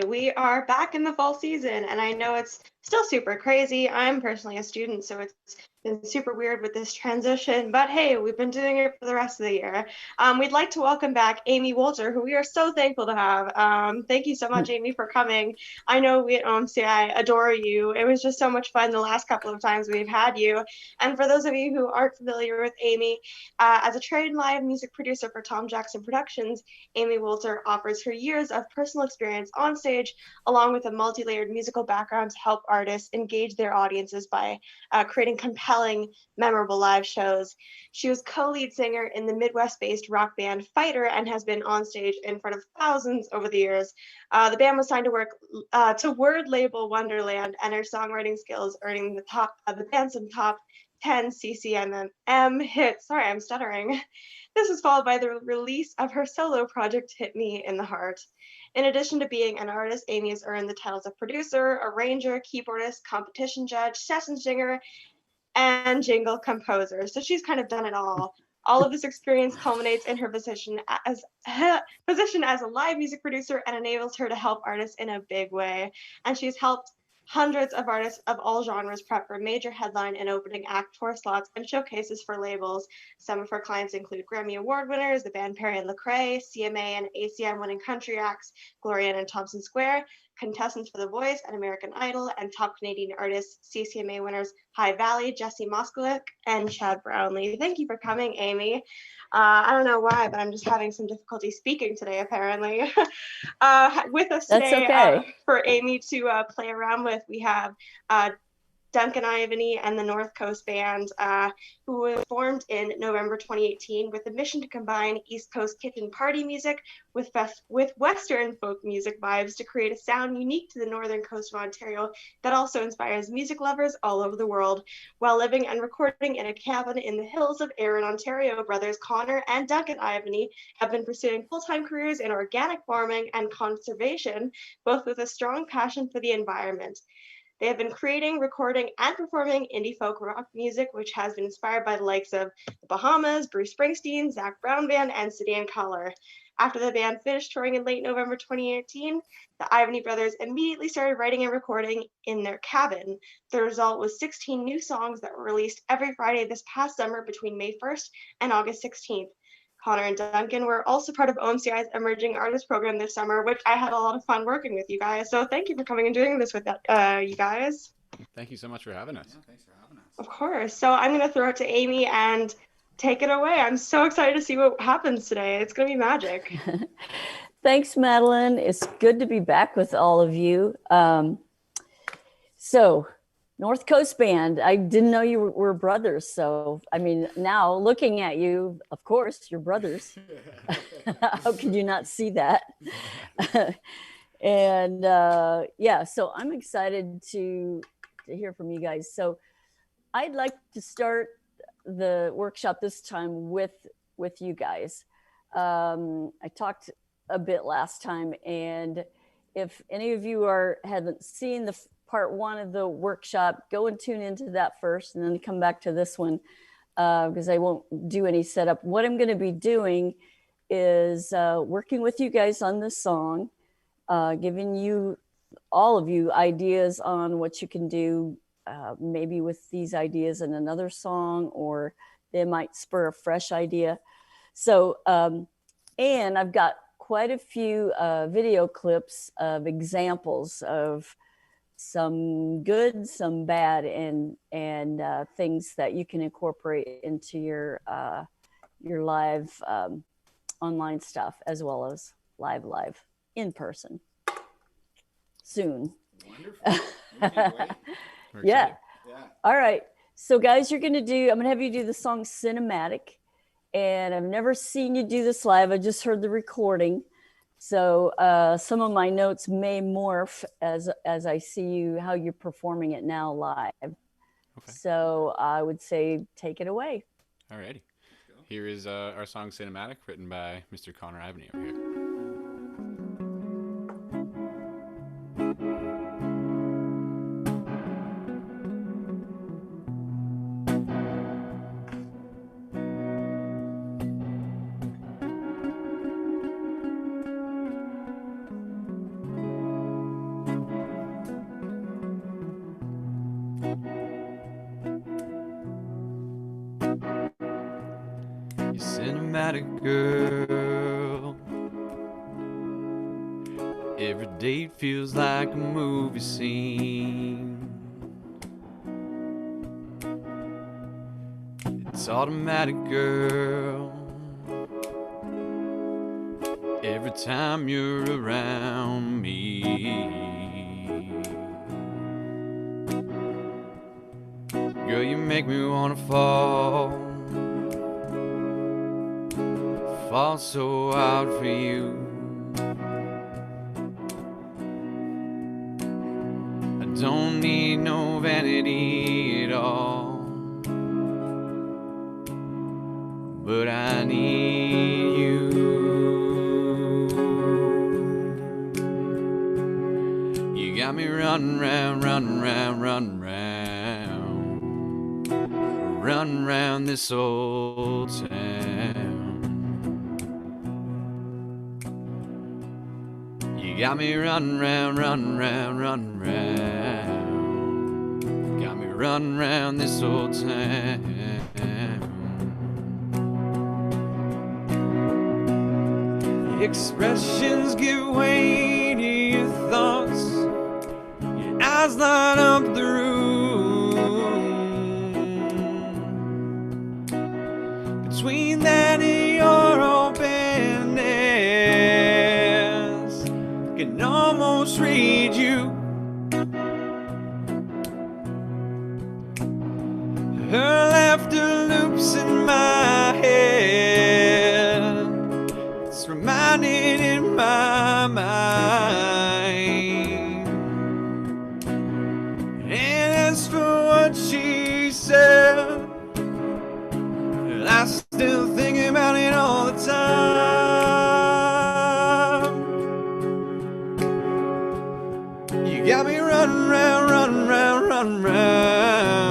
We are back in the fall season, and I know it's still super crazy. I'm personally a student, so it's been super weird with this transition, but hey, we've been doing it for the rest of the year. We'd like to welcome back Amy Wolter, who we are so thankful to have. Thank you so much, Amy, for coming. I know we at OMCI adore you. It was just so much fun the last couple of times we've had you. And for those of you who aren't familiar with Amy, as a trained live music producer for Tom Jackson Productions, Amy Wolter offers her years of personal experience on stage, along with a multi-layered musical background to help artists engage their audiences by creating compelling, memorable live shows. She was co-lead singer in the Midwest-based rock band Fighter and has been on stage in front of thousands over the years. The band was signed to work to word label Wonderland, and her songwriting skills earning the band some top 10 CCM hits. Sorry, I'm stuttering. This was followed by the release of her solo project, Hit Me in the Heart. In addition to being an artist, Amy has earned the titles of producer, arranger, keyboardist, competition judge, session singer, and jingle composer. So she's kind of done it all. All of this experience culminates in her position as a live music producer and enables her to help artists in a big way. And she's helped hundreds of artists of all genres prep for major headline and opening act tour slots and showcases for labels. Some of her clients include Grammy Award winners, the band Perry and Lecrae, CMA and ACM winning country acts, Gloria and Thompson Square, contestants for The Voice and American Idol, and top Canadian artists, CCMA winners High Valley, Jesse Moskowitz, and Chad Brownlee. Thank you for coming, Amy. I don't know why, but I'm just having some difficulty speaking today, apparently. With us today, okay. For Amy to play around with, we have Duncan Ivany and the North Coast Band, who was formed in November 2018 with the mission to combine East Coast kitchen party music with Western folk music vibes to create a sound unique to the northern coast of Ontario that also inspires music lovers all over the world. While living and recording in a cabin in the hills of Erin, Ontario, brothers Connor and Duncan Ivany have been pursuing full-time careers in organic farming and conservation, both with a strong passion for the environment. They have been creating, recording, and performing indie folk rock music, which has been inspired by the likes of the Bahamas, Bruce Springsteen, Zac Brown Band, and City and Colour. After the band finished touring in late November 2018, the Ivany brothers immediately started writing and recording in their cabin. The result was 16 new songs that were released every Friday this past summer between May 1st and August 16th. Connor and Duncan were also part of OMCI's Emerging Artist Program this summer, which I had a lot of fun working with you guys. So thank you for coming and doing this with you guys. Thank you so much for having us. Yeah, thanks for having us. Of course. So I'm going to throw it to Amy and take it away. I'm so excited to see what happens today. It's going to be magic. Thanks, Madeline. It's good to be back with all of you. So North Coast Band, I didn't know you were brothers. So, I mean, now looking at you, of course, you're brothers. How could you not see that? And yeah, so I'm excited to hear from you guys. So I'd like to start the workshop this time with you guys. I talked a bit last time, and if any of you haven't seen the part one of the workshop, go and tune into that first and then come back to this one, because I won't do any setup. What I'm going to be doing is working with you guys on this song, giving you, all of you, ideas on what you can do, maybe with these ideas in another song, or they might spur a fresh idea. So, and I've got quite a few video clips of examples of some good, some bad, and things that you can incorporate into your live online stuff, as well as live in person soon. Wonderful. Yeah. All right. So guys, I'm going to have you do the song Cinematic. And I've never seen you do this live. I just heard the recording. So some of my notes may morph as I see how you're performing it now live. Okay. So I would say take it away. All righty. Here is our song Cinematic, written by Mr. Connor Ivany over here. automatic, girl. Every date feels like a movie scene. It's automatic, girl. Every time you're around me. Girl, you make me wanna fall so hard for you. I don't need no vanity at all, but I need you. You got me running round, running round, running round, running round this old town. You got me running round, running round, running round. Got me running round this old town. Expressions give way to your thoughts. Your eyes light up the room. Between that and your openness, I can almost read you. Her laughter loops in my head. It's reminded in my mind. And as for what she said, I still think about it all the time. You got me running round, running round, running round.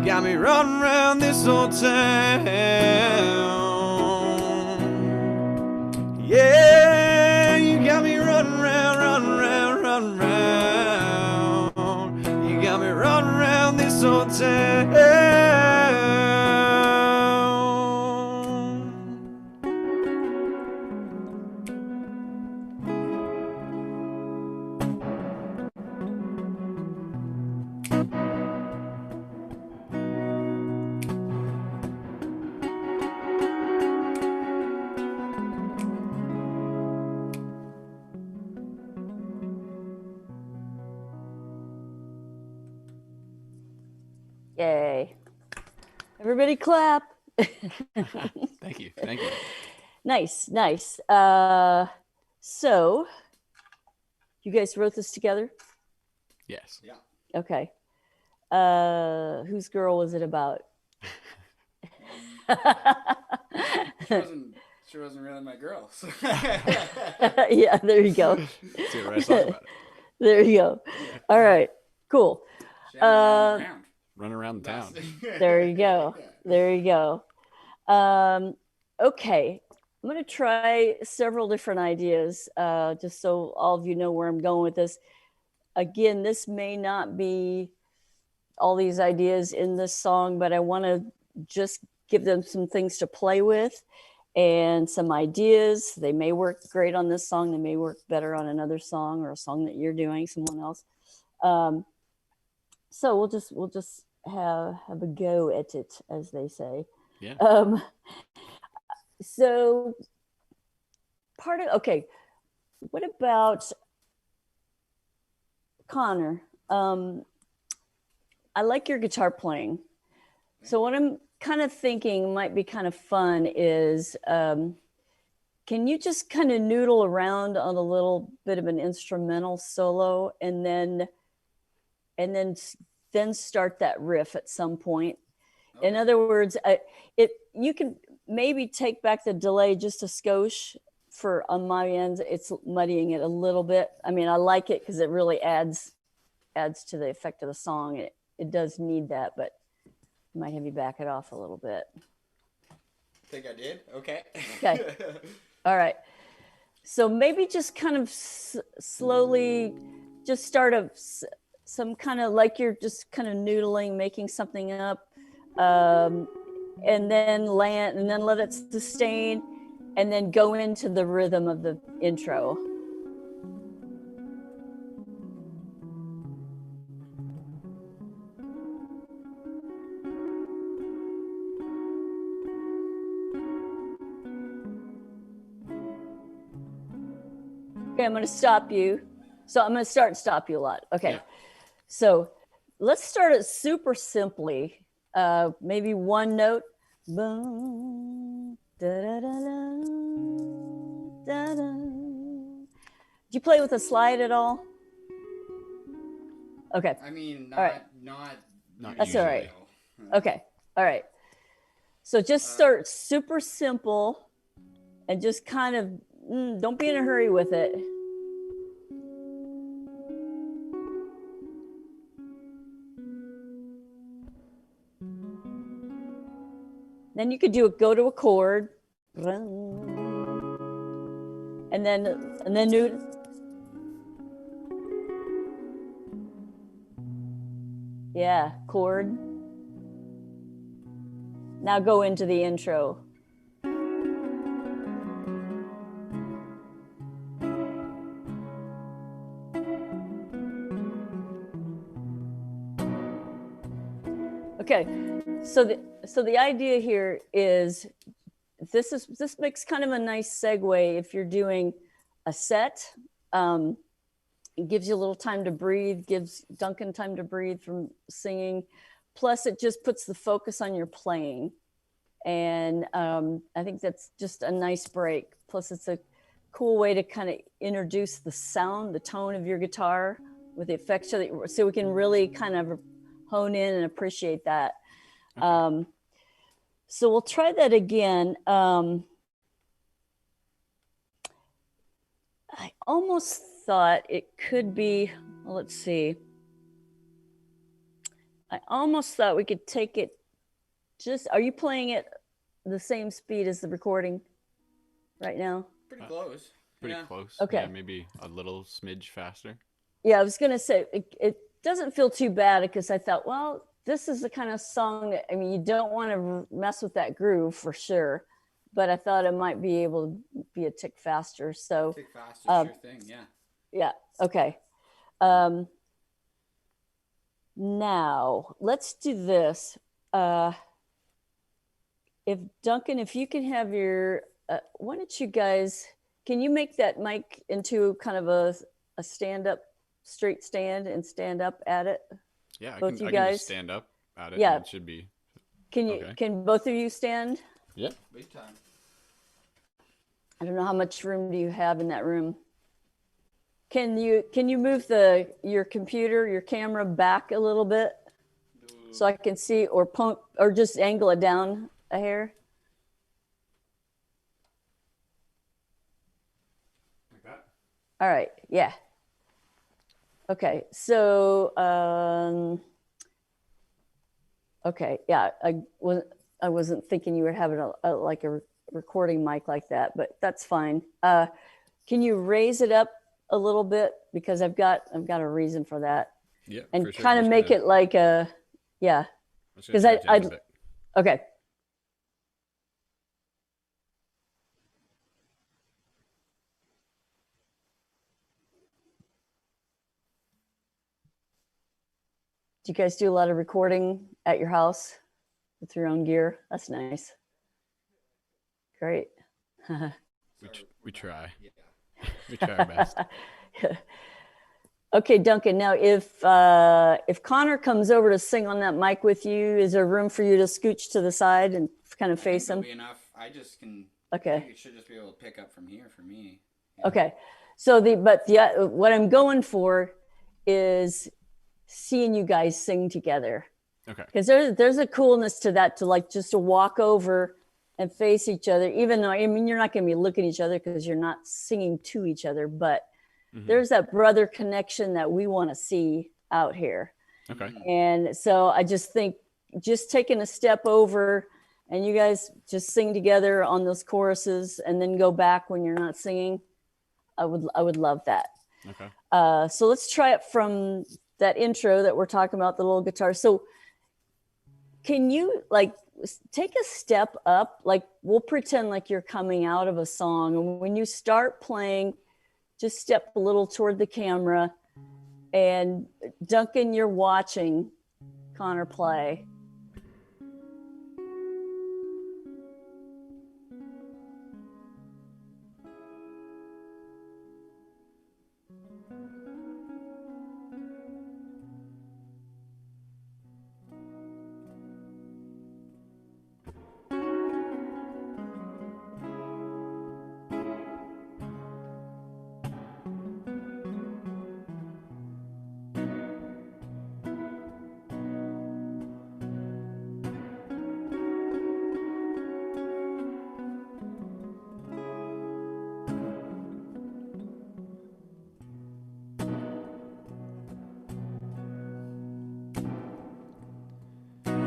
Got me running round this old town. Yeah, you got me running round, running round, running round. You got me running round this old town. Yay. Everybody clap. Thank you. Thank you. Nice, nice. So you guys wrote this together? Yes. Yeah. Okay. Whose girl was it about? She wasn't really my girl. So. Yeah, there you go. See what I thought about it. There you go. All right, cool. She had me running around. Run around the town. There you go. There you go. Okay, I'm going to try several different ideas, just so all of you know where I'm going with this. Again, this may not be all these ideas in this song, but I want to just give them some things to play with and some ideas. They may work great on this song. They may work better on another song or a song that you're doing, someone else. So we'll just have a go at it, as they say. Yeah. So okay, what about Connor? I like your guitar playing. So what I'm kind of thinking might be kind of fun is, can you just kind of noodle around on a little bit of an instrumental solo and then start that riff at some point? Okay. In other words, you can maybe take back the delay just a skosh on my end. It's muddying it a little bit. I mean, I like it because it really adds to the effect of the song. It does need that, but I might have you back it off a little bit. Think I did? Okay. Okay. All right. So maybe just kind of slowly just start some kind of like you're just kind of noodling, making something up. and then land, and then let it sustain, and then go into the rhythm of the intro. Okay, I'm going to stop you. So I'm going to start and stop you a lot. Okay. Yeah. So let's start it super simply. Maybe one note. Boom, da-da-da-da, da-da. Do you play with a slide at all? Okay. I mean, not All right. not That's all right. usually. Okay. All right. So just start super simple and just kind of don't be in a hurry with it. Then you could go to a chord, and then do. Yeah, chord. Now go into the intro. Okay, so the idea here is this makes kind of a nice segue if you're doing a set. It gives you a little time to breathe, gives Duncan time to breathe from singing. Plus, it just puts the focus on your playing. And I think that's just a nice break. Plus, it's a cool way to kind of introduce the sound, the tone of your guitar with the effects so we can really kind of hone in and appreciate that. Okay. So we'll try that again. I almost thought it could be, well, let's see. I almost thought we could take it are you playing it the same speed as the recording right now? Pretty close. Pretty Yeah. close. Okay. Yeah, maybe a little smidge faster. Yeah, I was going to say, it doesn't feel too bad because I thought, well, this is the kind of song that, I mean, you don't want to mess with that groove for sure, but I thought it might be able to be a tick faster. So, Tick faster, sure thing, yeah. Yeah, okay. Now, let's do this. If Duncan, if you can have your, why don't you guys, can you make that mic into kind of a stand-up, straight stand and stand up at it? Yeah, Both I you can guys? just stand up at it. Yeah. And it should be. Can you? Okay. Can both of you stand? Yep. Big time. I don't know how much room do you have in that room. Can you move your computer, your camera back a little bit so I can see, or just angle it down a hair? Like that? All right. Yeah. Okay. So, okay. Yeah. I wasn't thinking you were having like a recording mic like that, but that's fine. Can you raise it up a little bit, because I've got a reason for that. Yeah. And for sure. kind of make it like a, yeah. Because okay. Do you guys do a lot of recording at your house with your own gear? That's nice. Great. we try. Yeah. We try our best. Okay, Duncan. Now, if Connor comes over to sing on that mic with you, is there room for you to scooch to the side and kind of face him? There'll be enough. I just can. Okay. I think it should just be able to pick up from here for me. Yeah. Okay. So what I'm going for is seeing you guys sing together. Okay. Because there's a coolness to that, to like just to walk over and face each other, even though, I mean, you're not going to be looking at each other because you're not singing to each other, but there's that brother connection that we want to see out here. Okay. And so I just think just taking a step over and you guys just sing together on those choruses and then go back when you're not singing, I would love that. Okay. So let's try it from that intro that we're talking about, the little guitar. So can you like take a step up. Like we'll pretend like you're coming out of a song, and when you start playing, just step a little toward the camera. And Duncan, you're watching Connor play.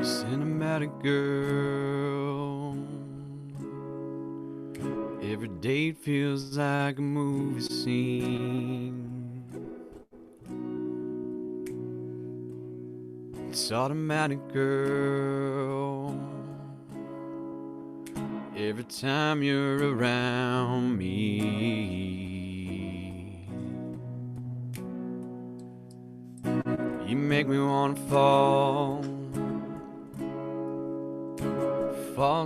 Cinematic girl, every date feels like a movie scene. It's automatic girl, every time you're around me. You make me wanna fall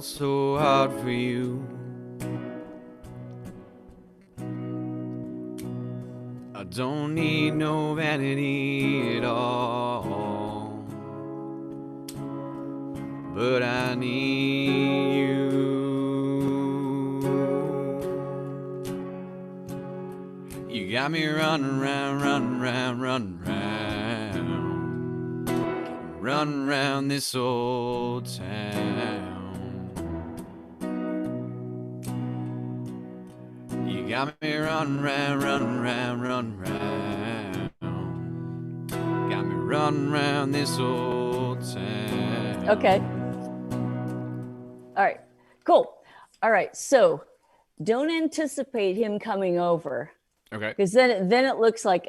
so hard for you. I don't need no vanity at all, but I need you. You got me running round, running round, running round, running round this old town. You got me running round, running round, running round. Got me running round this old town. Okay. All right, cool. All right, so don't anticipate him coming over. Okay. Because then it looks like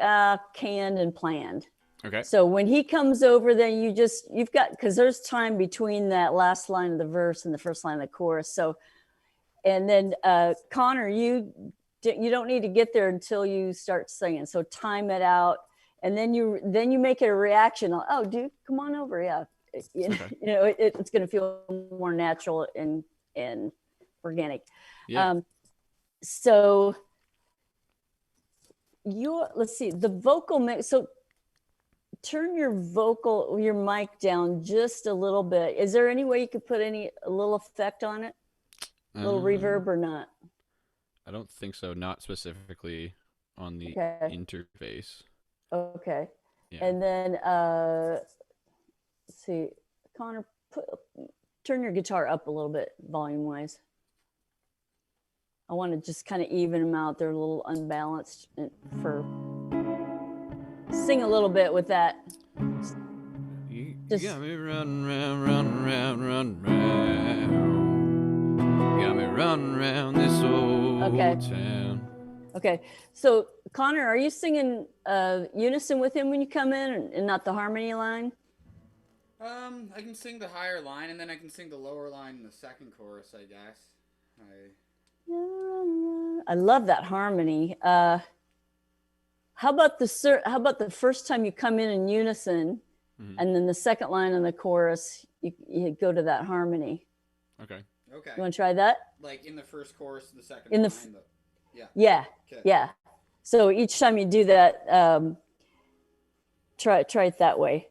canned and planned. Okay. So when he comes over, then you've got, because there's time between that last line of the verse and the first line of the chorus. So, and then Connor, you don't need to get there until you start singing. So time it out, and then you make it a reaction. Oh, dude, come on over. Yeah, it's going to feel more natural and organic. Yeah. So let's see the vocal mix. So turn your mic down just a little bit. Is there any way you could put a little effect on it? A little reverb or not? I don't think so. Not specifically on the interface. Okay. Yeah. And then let's see, Connor, turn your guitar up a little bit volume wise. I want to just kind of even them out. They're a little unbalanced sing a little bit with that. You got me running round, running round, running round. Got me running round this old town. Okay. So Connor, are you singing unison with him when you come in and not the harmony line? I can sing the higher line, and then I can sing the lower line in the second chorus, I guess. I love that harmony. How about the first time you come in unison, and then the second line on the chorus, you go to that harmony. Okay. You want to try that? Like in the first chorus, the second line. Yeah. Okay. Yeah. So each time you do that, try it that way.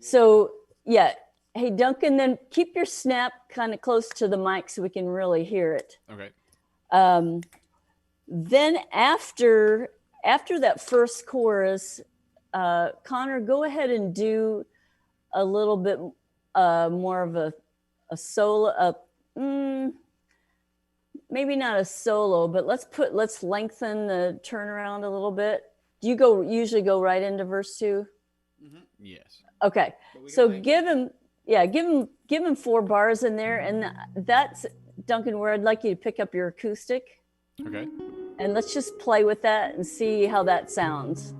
So yeah. Hey, Duncan, then keep your snap kind of close to the mic so we can really hear it. Okay. Then after that first chorus, Connor, go ahead and do a little bit more of a solo, maybe not a solo, but let's lengthen the turnaround a little bit. Do you usually go right into verse 2? Mm-hmm. Yes. Okay. So give him 4 bars in there, and that's, Duncan, where I'd like you to pick up your acoustic. Okay. And let's just play with that and see how that sounds.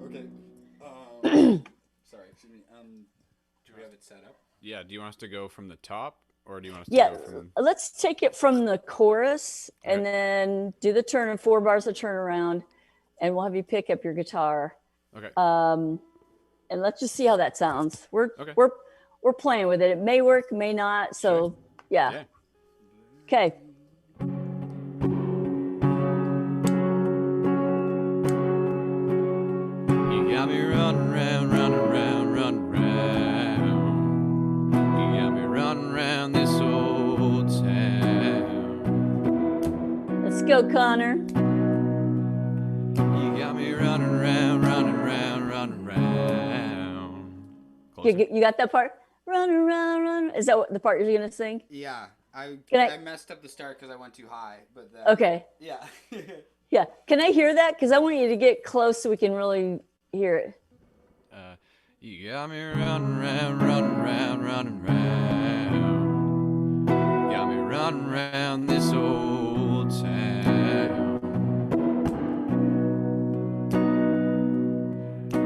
Okay. we have it set up? Yeah. Do you want us to go from the top, or do you want us to Yeah, go from? let's take it from the chorus and Okay. then do the turn, 4 bars of turnaround, and we'll have you pick up your guitar. Okay. And let's just see how that sounds. We're Okay. playing with it. It may work, may not. So Sure. yeah. Okay. You got me running round, running round, running round. You got me running round this old town. Let's go, Connor. You got me running round, running round, running round. You got that part? Run around, run. Is that what the part you're gonna sing? Yeah, I messed up the start because I went too high, but okay. Yeah. Yeah. Can I hear that? Because I want you to get close so we can really hear it. You got me running round, running round, running round. You got me running round this old town.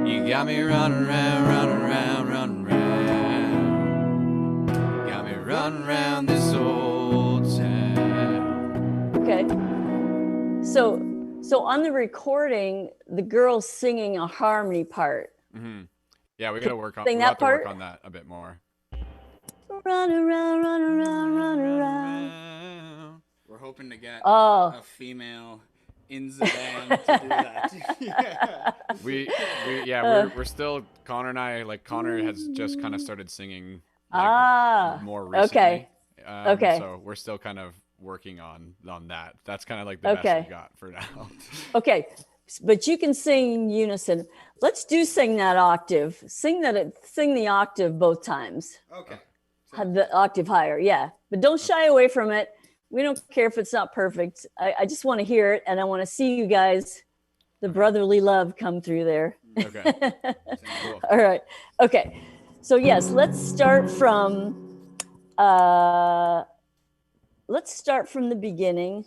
You got me running round, running round, running round. You got me running round this old town. Okay. So on the recording, the girl's singing a harmony part. Mm-hmm. Yeah, we gotta work on. Sing We'll that have to part? work on that a bit more. Run around, run around, run around. We're hoping to get Oh. a female in the band to do that. Yeah. We're still, Connor and I, like, Connor has just kind of started singing like, more recently. Okay. So we're still kind of working on that. That's kind of like the best we got for now. Okay. But you can sing in unison. Let's sing that octave. Sing the octave both times. Okay. Have the octave higher, yeah. But don't shy away from it. We don't care if it's not perfect. I just want to hear it, and I want to see you guys, the brotherly love, come through there. Okay. Cool. All right. Okay. So yes, let's start from the beginning.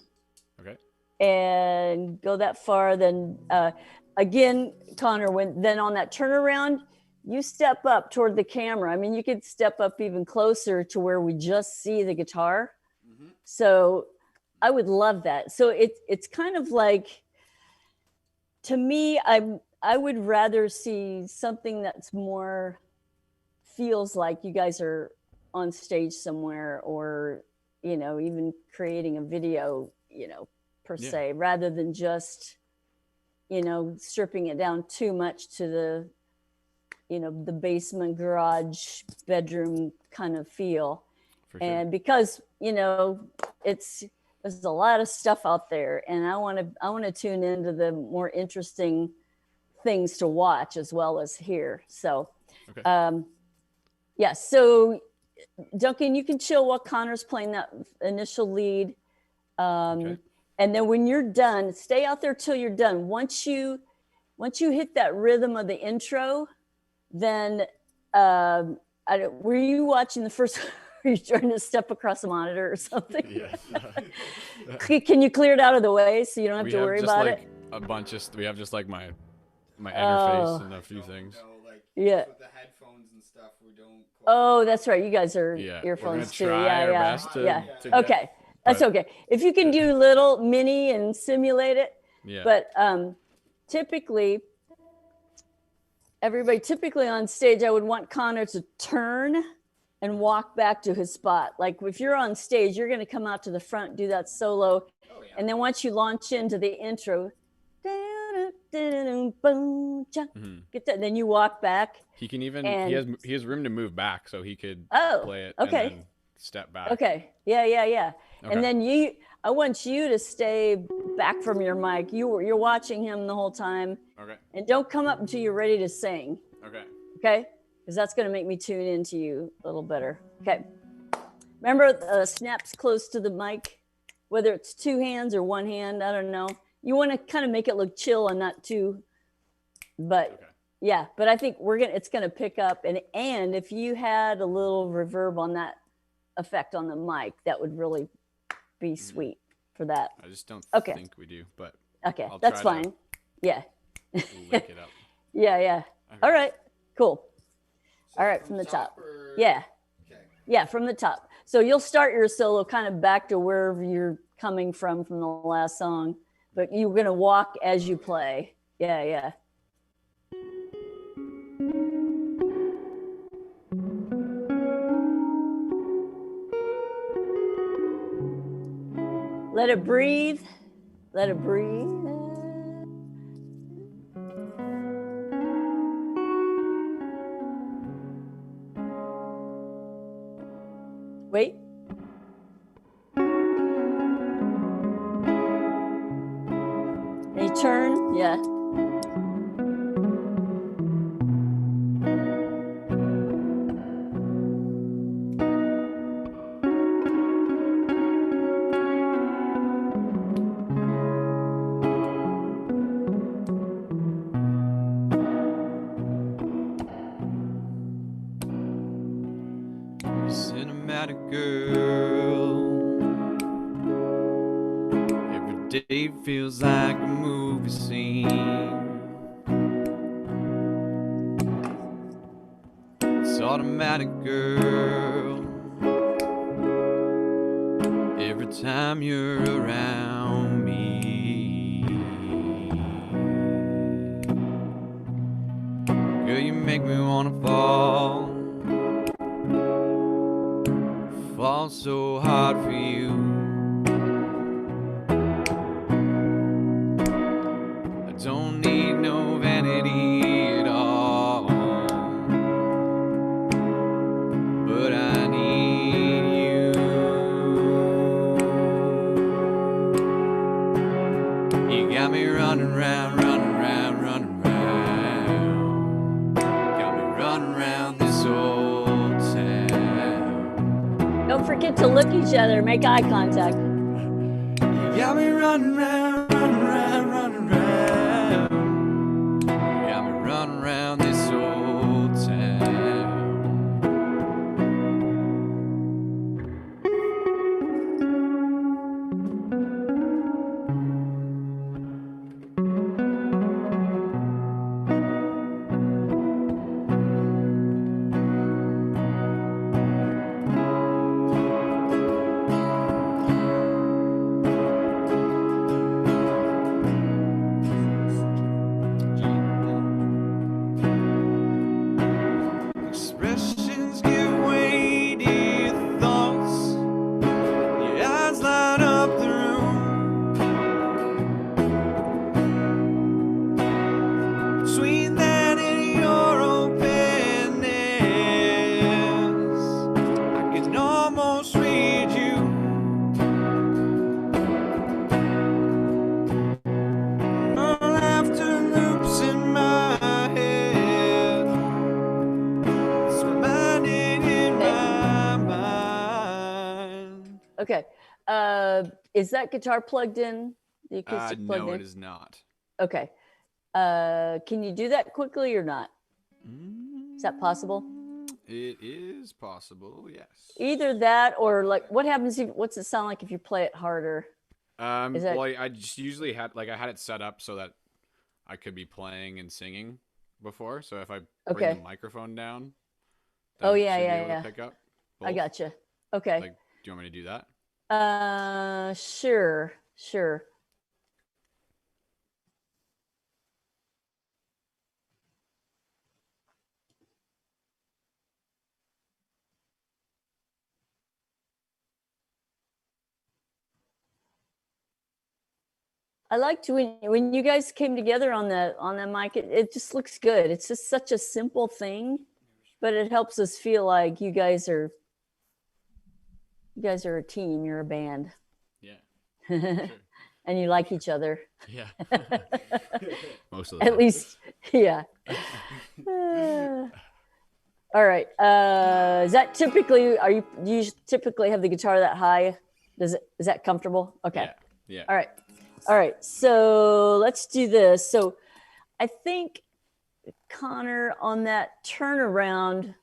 Okay. And go that far. Then again, Connor, then on that turnaround, you step up toward the camera. I mean, you could step up even closer to where we just see the guitar. Mm-hmm. So I would love that. So it's kind of like, to me, I would rather see something that's more, feels like you guys are on stage somewhere, or, even creating a video, per se, rather than just, stripping it down too much to the, the basement, garage, bedroom kind of feel. For sure. And because, there's a lot of stuff out there, and I want to tune into the more interesting things to watch as well as hear. So, okay. Yeah. So Duncan, you can chill while Connor's playing that initial lead. Okay. And then when you're done, stay out there till you're done. Once you hit that rhythm of the intro, then were you watching the first? Are you trying to step across a monitor or something? Yeah. Can you clear it out of the way so you don't have to worry about it? We have just like my interface and a few things. Yeah. With the headphones and stuff, we don't. Oh, that's right. You guys are earphones too. Yeah. Okay. That's okay. If you can do little mini and simulate it. Yeah. But typically on stage, I would want Connor to turn and walk back to his spot. Like if you're on stage, you're going to come out to the front, do that solo. Oh, yeah. And then once you launch into the intro, get that, then you walk back. He can even, and he has room to move back, so he could play it okay. and then step back. Okay. Yeah. Okay. And then I want you to stay back from your mic. You're watching him the whole time. Okay. And don't come up until you're ready to sing. Okay. Okay? Because that's going to make me tune into you a little better. Okay. Remember, snaps close to the mic, whether it's 2 hands or 1 hand. I don't know. You want to kind of make it look chill and not too. But yeah, but I think it's going to pick up. And if you had a little reverb on that effect on the mic, that would really be sweet for that. I just don't think we do, but okay, that's fine. Yeah. Lick it up. Yeah. Okay. All right, cool. All right, from the top. Or... Yeah. Okay. Yeah, from the top. So you'll start your solo kind of back to wherever you're coming from the last song, but you're going to walk as you play. Yeah, yeah. Let it breathe. Let it breathe. Wait. And you turn, yeah. Cinematic girl, every day feels like a movie scene. It's automatic girl, every time you're around me. Girl, you make me wanna fall so hard for you. I don't need no vanity at all, but I need you. You got me running round, running round, running round. Got me running round this old town. Don't forget to look each other, make eye contact. You got me running round, running round, running round. You got me running round this old town. Okay. Is that guitar plugged in? The acoustic plugged in? No, it is not. Okay. Can you do that quickly or not? Is that possible? It is possible, yes. Either that or like, what happens if, what's it sound like if you play it harder? Well, I just usually had, like, I had it set up so that I could be playing and singing before. So if I bring the microphone down, then oh it yeah, should yeah, be able yeah. to pick up both. I gotcha. Okay. Like, do you want me to do that? Sure, sure. I liked when you guys came together on the mic. It just looks good. It's just such a simple thing, but it helps us feel like you guys are a team. You're a band. Yeah. Sure. And you like each other. Yeah. Most of the At time. least, yeah. All right. Is that typically? Do you typically have the guitar that high? Is that comfortable? Okay. Yeah. All right. All right. So let's do this. So I think, Connor, on that turnaround,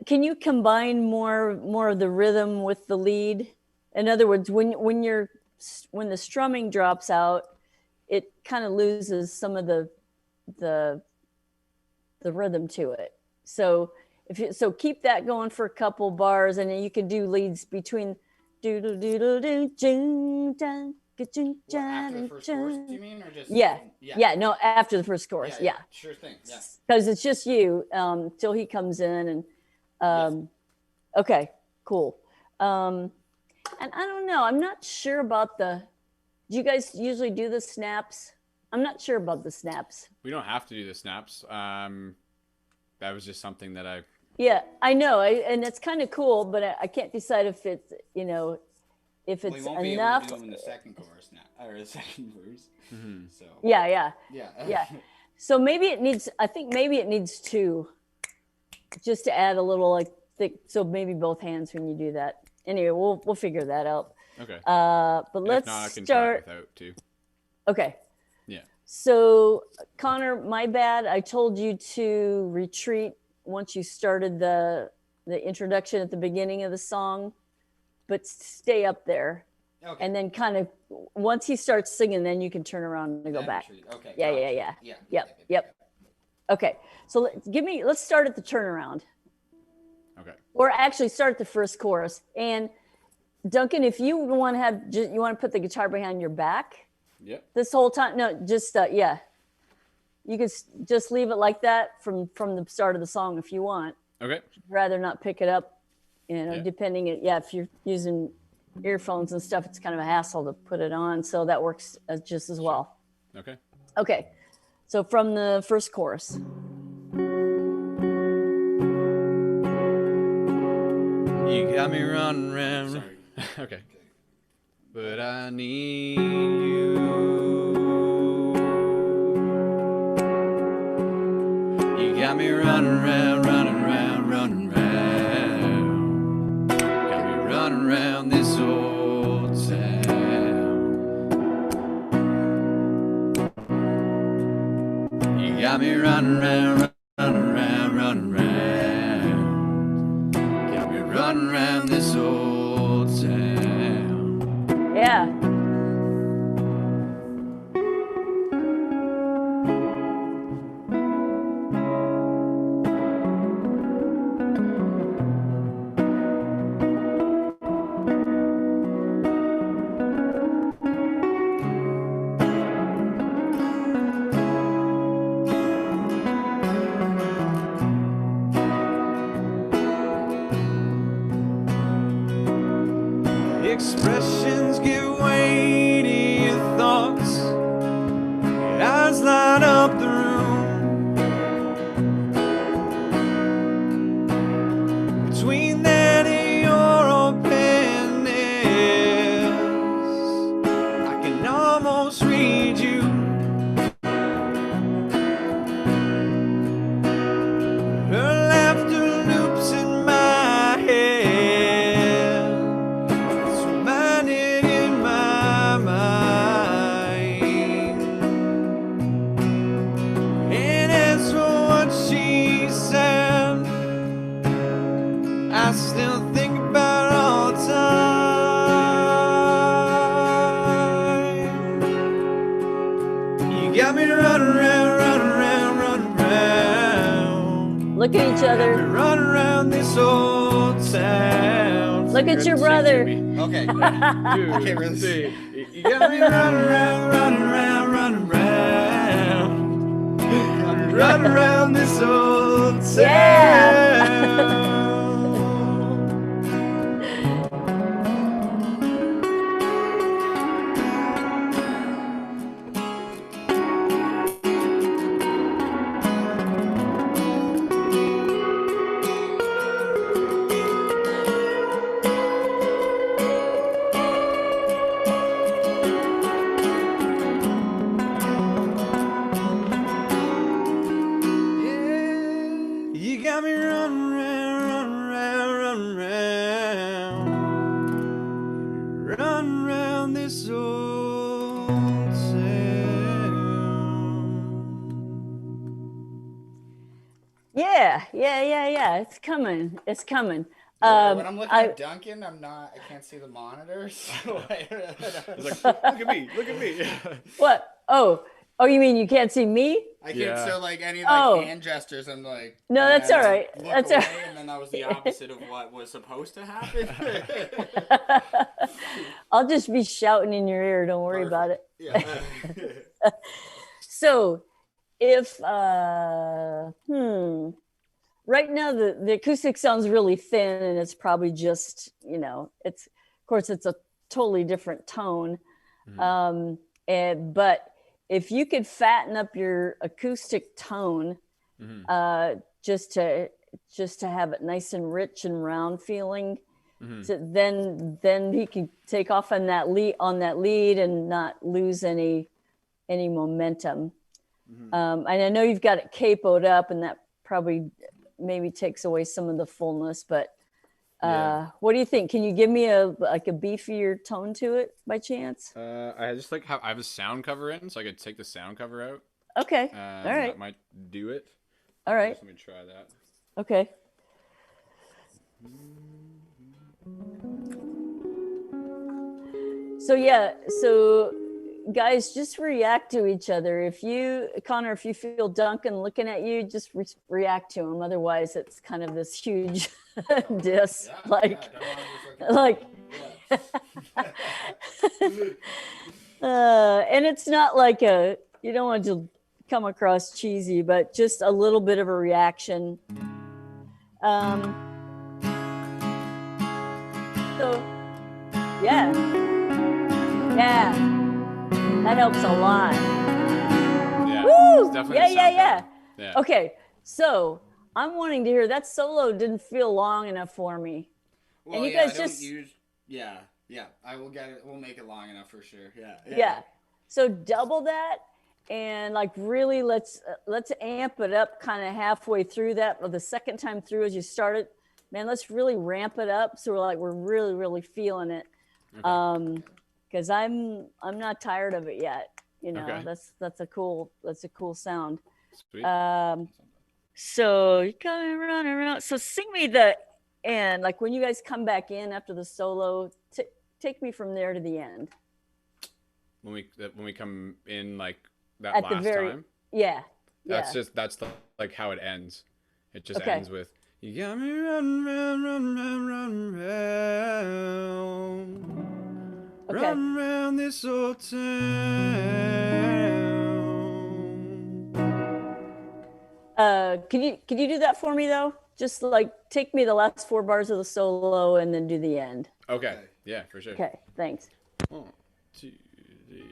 can you combine more of the rhythm with the lead? In other words, when the strumming drops out, it kind of loses some of the rhythm to it. So so keep that going for a couple bars, and then you can do leads between doodle doodle doo doo dun. After the first chorus, do you mean, or just? Yeah. No, after the first chorus. Yeah. Sure thing. Yeah. Because it's just you till he comes in, and okay, cool. And I don't know. I'm not sure about do you guys usually do the snaps? I'm not sure about the snaps. We don't have to do the snaps. That was just something that I. Yeah, I know, and it's kind of cool, but I can't decide if it's if it's we won't be enough. able to do them in the second chorus now, or the second verse. Mm-hmm. So. Yeah. Yeah. So maybe it needs. I think maybe it needs two, just to add a little like thick. So maybe both hands when you do that. Anyway, we'll figure that out. Okay. But And let's if not, I can start. try it without too. Okay. Yeah. So Connor, my bad. I told you to retreat once you started the introduction at the beginning of the song, but stay up there. Okay. And then kind of once he starts singing, then you can turn around and go back. Retreat. Okay. Yeah. Yep. Okay. So let's start at the turnaround. Okay. Or actually start at the first chorus. And Duncan, if you want to put the guitar behind your back. Yep. This whole time, no, just you could just leave it like that from the start of the song if you want. Okay. If you'd rather not pick it up, depending. If you're using earphones and stuff, it's kind of a hassle to put it on. So that works just as well. Okay. Okay. So from the first chorus. You got me running round. Sorry. Okay. But I need you. You got me running round, running round, running round. Got me running round this old town. You got me running round, running round, running round. Got me running round this old town. Yeah. Expressions give way to your thoughts. Your eyes light up the room. Between that and your openness, I can almost read you. Her laughter loops in my head. It's reminded in my mind. And as for what she said, I still think about her all the time. You got me running around, running around, running around. Look at each other. Running around this old town. Look at your brother. Okay. Okay, really. see. You got me running around, running around, running around. Running around this old town. Yeah. You got me running round, running round, running round. Running round this old town. Yeah. It's coming. It's coming. When I'm looking at Duncan, I can't see the monitor. So It's like, look at me, look at me. What? Oh, Oh, you mean you can't see me? I can't Yeah. show like any Oh. hand gestures. I'm like, No, that's and all then right. look That's away, all right. and then that was the opposite of what was supposed to happen. I'll just be shouting in your ear. Don't worry about it. Yeah. So if right now the acoustic sounds really thin, and it's probably just, you know, it's, of course it's a totally different tone. But if you could fatten up your acoustic tone, just to have it nice and rich and round feeling, so then he can take off on that lead and not lose any momentum. And I know you've got it capoed up, and that probably maybe takes away some of the fullness, but what do you think? Can you give me a beefier tone to it by chance? I just like I have a sound cover in, so I could take the sound cover out. Okay. All right. That might do it. All right. Just let me try that. Okay. So guys, just react to each other. If you, Connor, if you feel Duncan looking at you, just react to him. Otherwise, it's kind of this huge diss, and it's not like you don't want to come across cheesy, but just a little bit of a reaction. So yeah, that helps a lot. Yeah. Woo! Definitely Yeah. Yeah. Okay, so I'm wanting to hear that solo. Didn't feel long enough for me. Well, and you yeah, guys just yeah. I will get it. We'll make it long enough for sure. Yeah. So double that, and like really let's amp it up kind of halfway through that, or the second time through as you start it. Man, let's really ramp it up so we're really feeling it. Okay. Because I'm not tired of it yet. You know, Okay. that's a cool sound. Sweet. So you kind of run around. So sing me the end, like when you guys come back in after the solo. Take me from there to the end. When we come in like that At last the very time. Yeah. That's like how it ends. It just Okay. ends with you got me run round. Okay. Run round this old town. Could you do that for me though? Just like take me the last 4 bars of the solo and then do the end. Okay. Yeah, for sure. Okay, thanks. 1, 2, 3.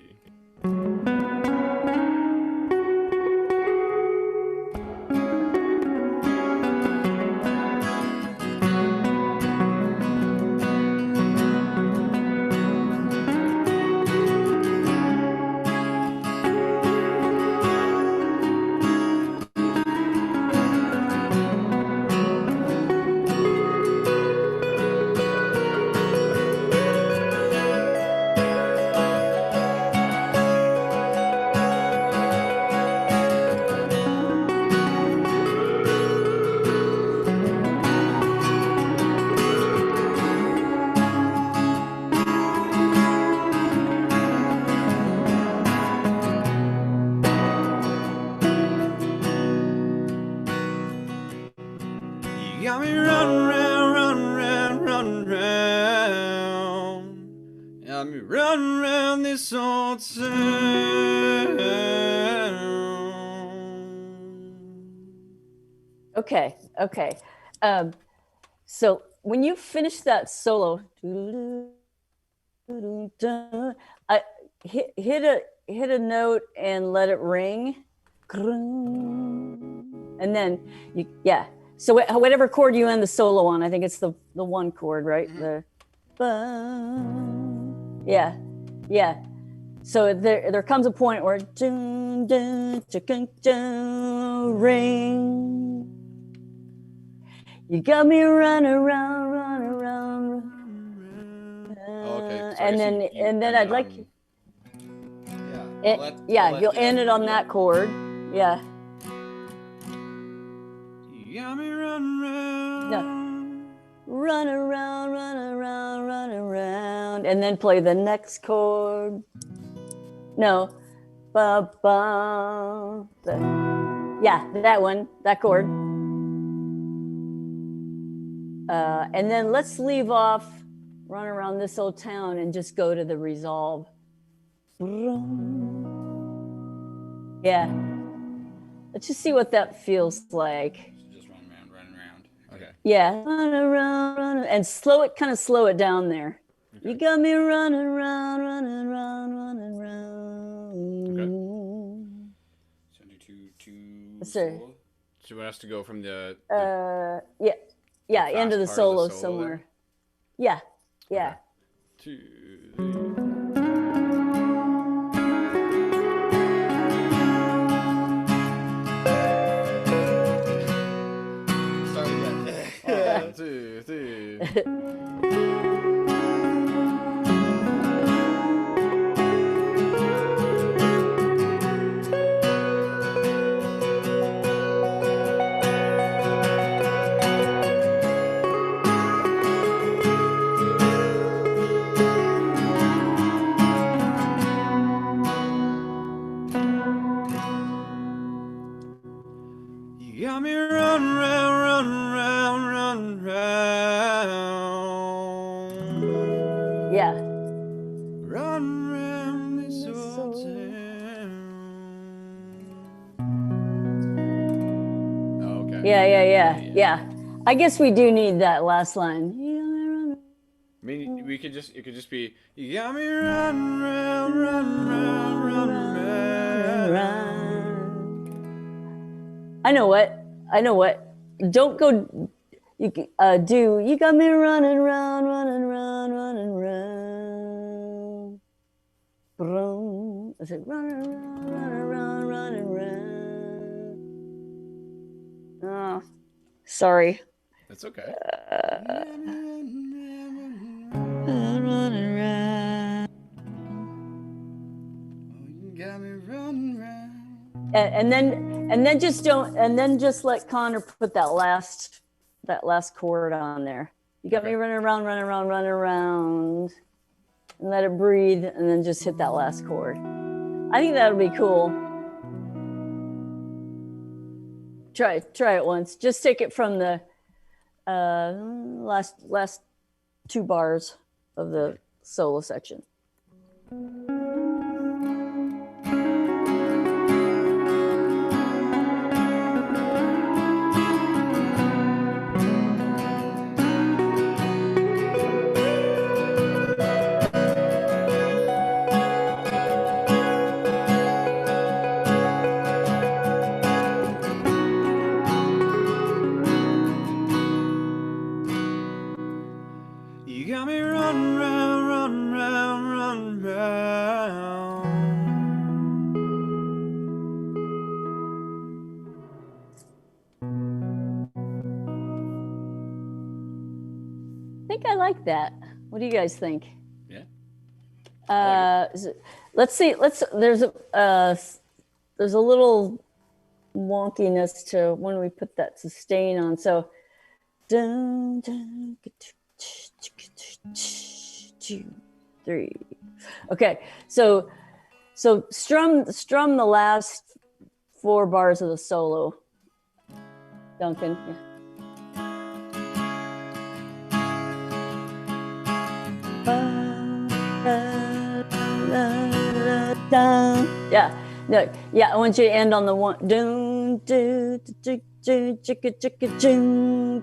You got me run round. Got me run round this old town. Okay. So when you finish that solo, I hit a note and let it ring, and then So whatever chord you end the solo on, I think it's the 1 chord, right? Yeah. So there comes a point where ring. You got me run around. Okay. So And then I'd like. You'll end it on that chord. Yeah. You got me run round. No. Run around, and then play the next chord. No. ba, ba. Yeah, that one, that chord. And then let's leave off Run Around This Old Town and just go to the resolve. Yeah. Let's just see what that feels like. So just run around. Okay. Yeah. Run around, and kind of slow it down there. Okay. You got me running around. Okay. So do two solo. So it has to go from the yeah, into the solo somewhere. There? Yeah. Okay. 2, 3. Start again. 1, 2, 3. You got me run round. Yeah. Run round this old town. Oh, okay. Yeah. I guess we do need that last line. I mean, it could just be, You got me run round. I know what. Don't go. You do. You got me running round. I said running round. Oh, sorry. that's okay. Running round. You got me running round. And then just let Connor put that last chord on there. You got me running around, and let it breathe, and then just hit that last chord. I think that would be cool. Try it once. Just take it from the last 2 bars of the solo section. You got me run round. I think I like that. What do you guys think? Yeah. Let's see. There's a little wonkiness to when we put that sustain on. So, 2, 3. Okay. So strum the last 4 bars of the solo, Duncan. Yeah. Yeah, no, yeah. I want you to end on the 1,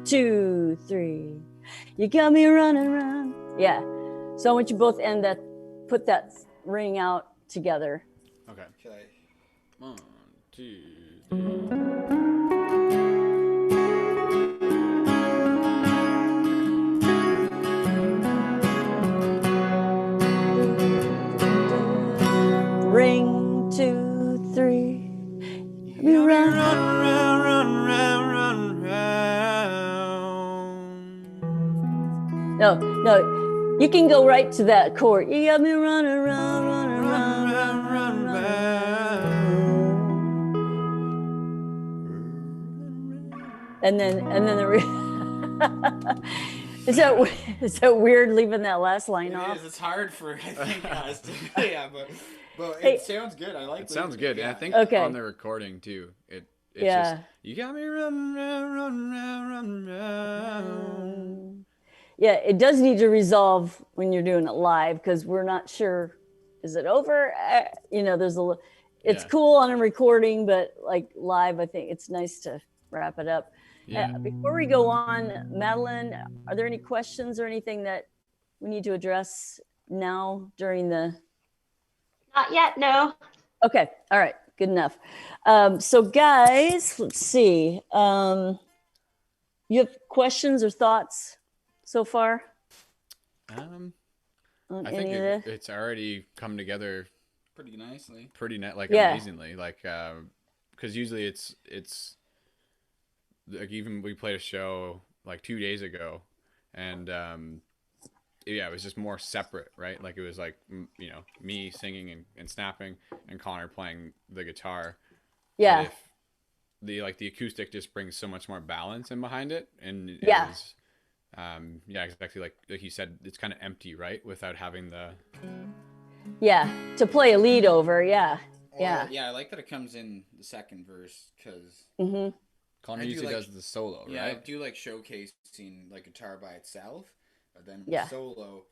2, 3. You got me running around. Yeah. So I want you both end that. Put that ring out together. Okay. 1, 2, 3. Ring, 2, 3. You run round. No, you can go right to that chord. You got me running around. And then the Is that weird leaving that last line off? It is. It's hard for, I think, us to, yeah, but Hey, it sounds good. I like It sounds good. Yeah. And I think Okay. on the recording too, it's Yeah. just, you got me running round, running round, running round. Yeah, it does need to resolve when you're doing it live because we're not sure, is it over? There's it's Yeah. cool on a recording, but like live, I think it's nice to wrap it up. Yeah. Before we go on, Madeline, are there any questions or anything that we need to address now during the? Not yet, no. Okay, all right, good enough. So guys, let's see. You have questions or thoughts so far? I think it's already come together pretty nicely. Amazingly. Because usually it's like, even we played a show like 2 days ago, and it was just more separate, right? Like it was like, me singing and snapping, and Connor playing the guitar. Yeah. But if the acoustic just brings so much more balance in behind it, and exactly like you said, it's kind of empty, right? Without having the to play a lead over, yeah. I like that it comes in the second verse because Connor usually does the solo, right? I do like showcasing like guitar by itself, but then with solo,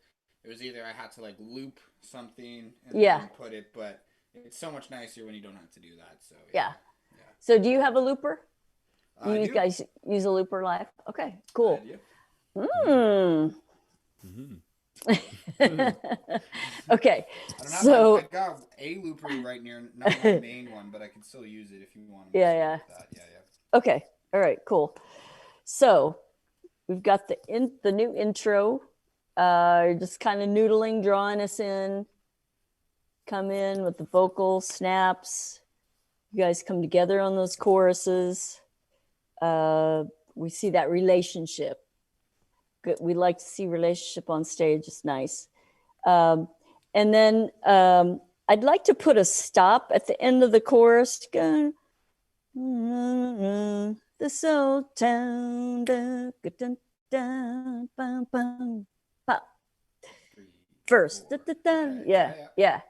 it was either I had to like loop something and put it, but it's so much nicer when you don't have to do that. So yeah. So do you have a looper? You do. guys use a looper live? Okay, cool. Okay, I got a looper right near, not my main one, but I can still use it if you want to. Yeah. That. Yeah. Okay, all right, cool. So we've got the new intro. Just kind of noodling, drawing us in. Come in with the vocal snaps. You guys come together on those choruses. We see that relationship. Good. We like to see relationship on stage. It's nice. And then I'd like to put a stop at the end of the chorus. Going, this old town. Pop. First. Yeah.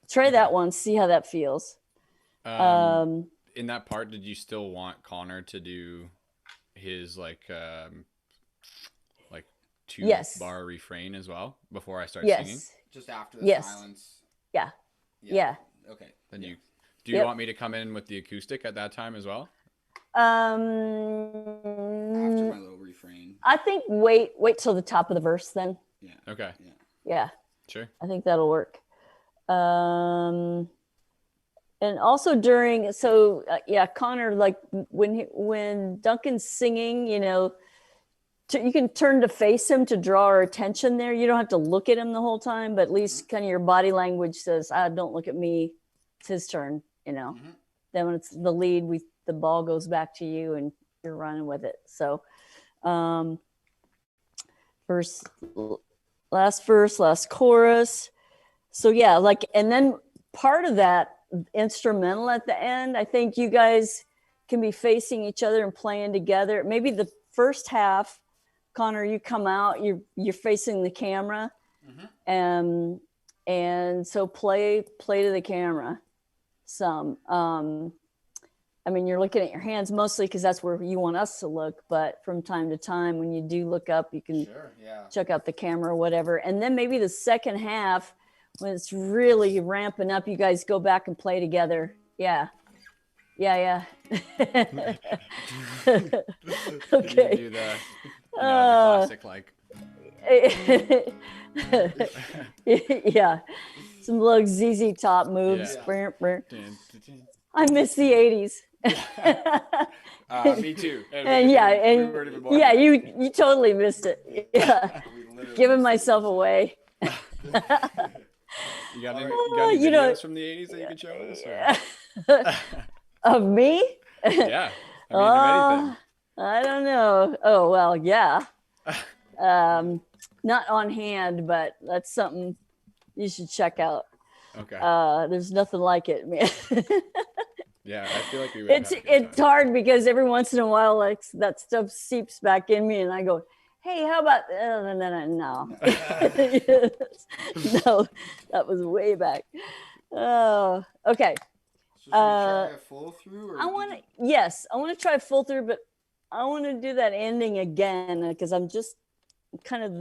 Try that one. See how that feels. In that part, did you still want Connor to do his like 2-bar refrain as well before I start singing? Just after the silence. Yeah. Okay. Then do you want me to come in with the acoustic at that time as well? After my little refrain. I think wait till the top of the verse then. Yeah. Okay. Yeah. Sure. I think that'll work. And also during, Connor, like when Duncan's singing, you can turn to face him to draw our attention there. You don't have to look at him the whole time, but at least kind of your body language says, don't look at me. It's his turn, Then when it's the lead, the ball goes back to you and you're running with it. So last verse, last chorus. So and then part of that instrumental at the end, I think you guys can be facing each other and playing together. Maybe the first half, Connor, you come out, you're facing the camera, and so play to the camera some. You're looking at your hands mostly because that's where you want us to look, but from time to time when you do look up, you can check out the camera or whatever. And then maybe the second half, when it's really ramping up, you guys go back and play together. Yeah. Okay. Do the classic some little ZZ Top moves. Yeah. I miss the 80s. Me too. And you totally missed it. Yeah. Giving myself away. You got any videos from the 80s that you can show us? Of me? Yeah. Anything. I don't know. Oh, well, yeah. Not on hand, but that's something you should check out. Okay. There's nothing like it, man. Yeah, I feel like we would. It's hard because every once in a while, like that stuff seeps back in me, and I go, hey, how about no. No, that was way back. Oh, okay. So should we try a full through? Or I want to try full through, but I want to do that ending again because I'm just kind of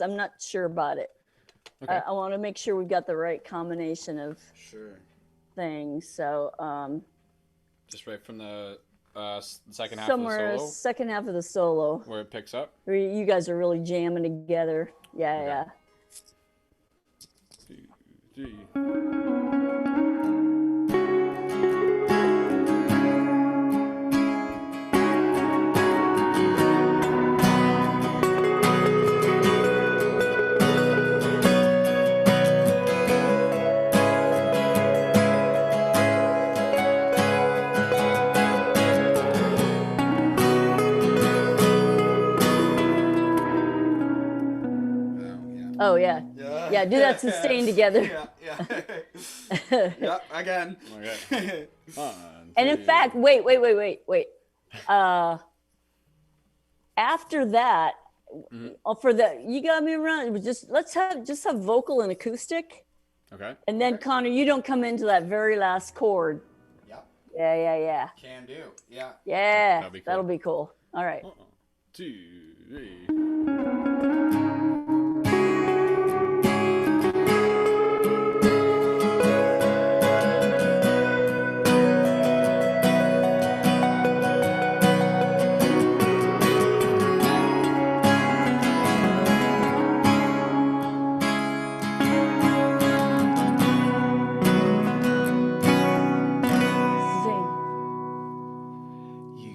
I'm not sure about it. Okay. I want to make sure we've got the right combination of things. So just right from the second half somewhere of the solo, second half of the solo where it picks up. where you guys are really jamming together. Yeah, Okay. yeah. 2, 3. Oh yeah. Yeah, do that sustained together. Yeah, again. Okay. 1, And in 2. fact, wait. After that, for the You Got Me Running, let's have vocal and acoustic. Okay. And then Connor, you don't come into that very last chord. Yep. Yeah. Can do. Yeah. Yeah. That'll be cool. That'll be cool. All right. 1, 2, 3.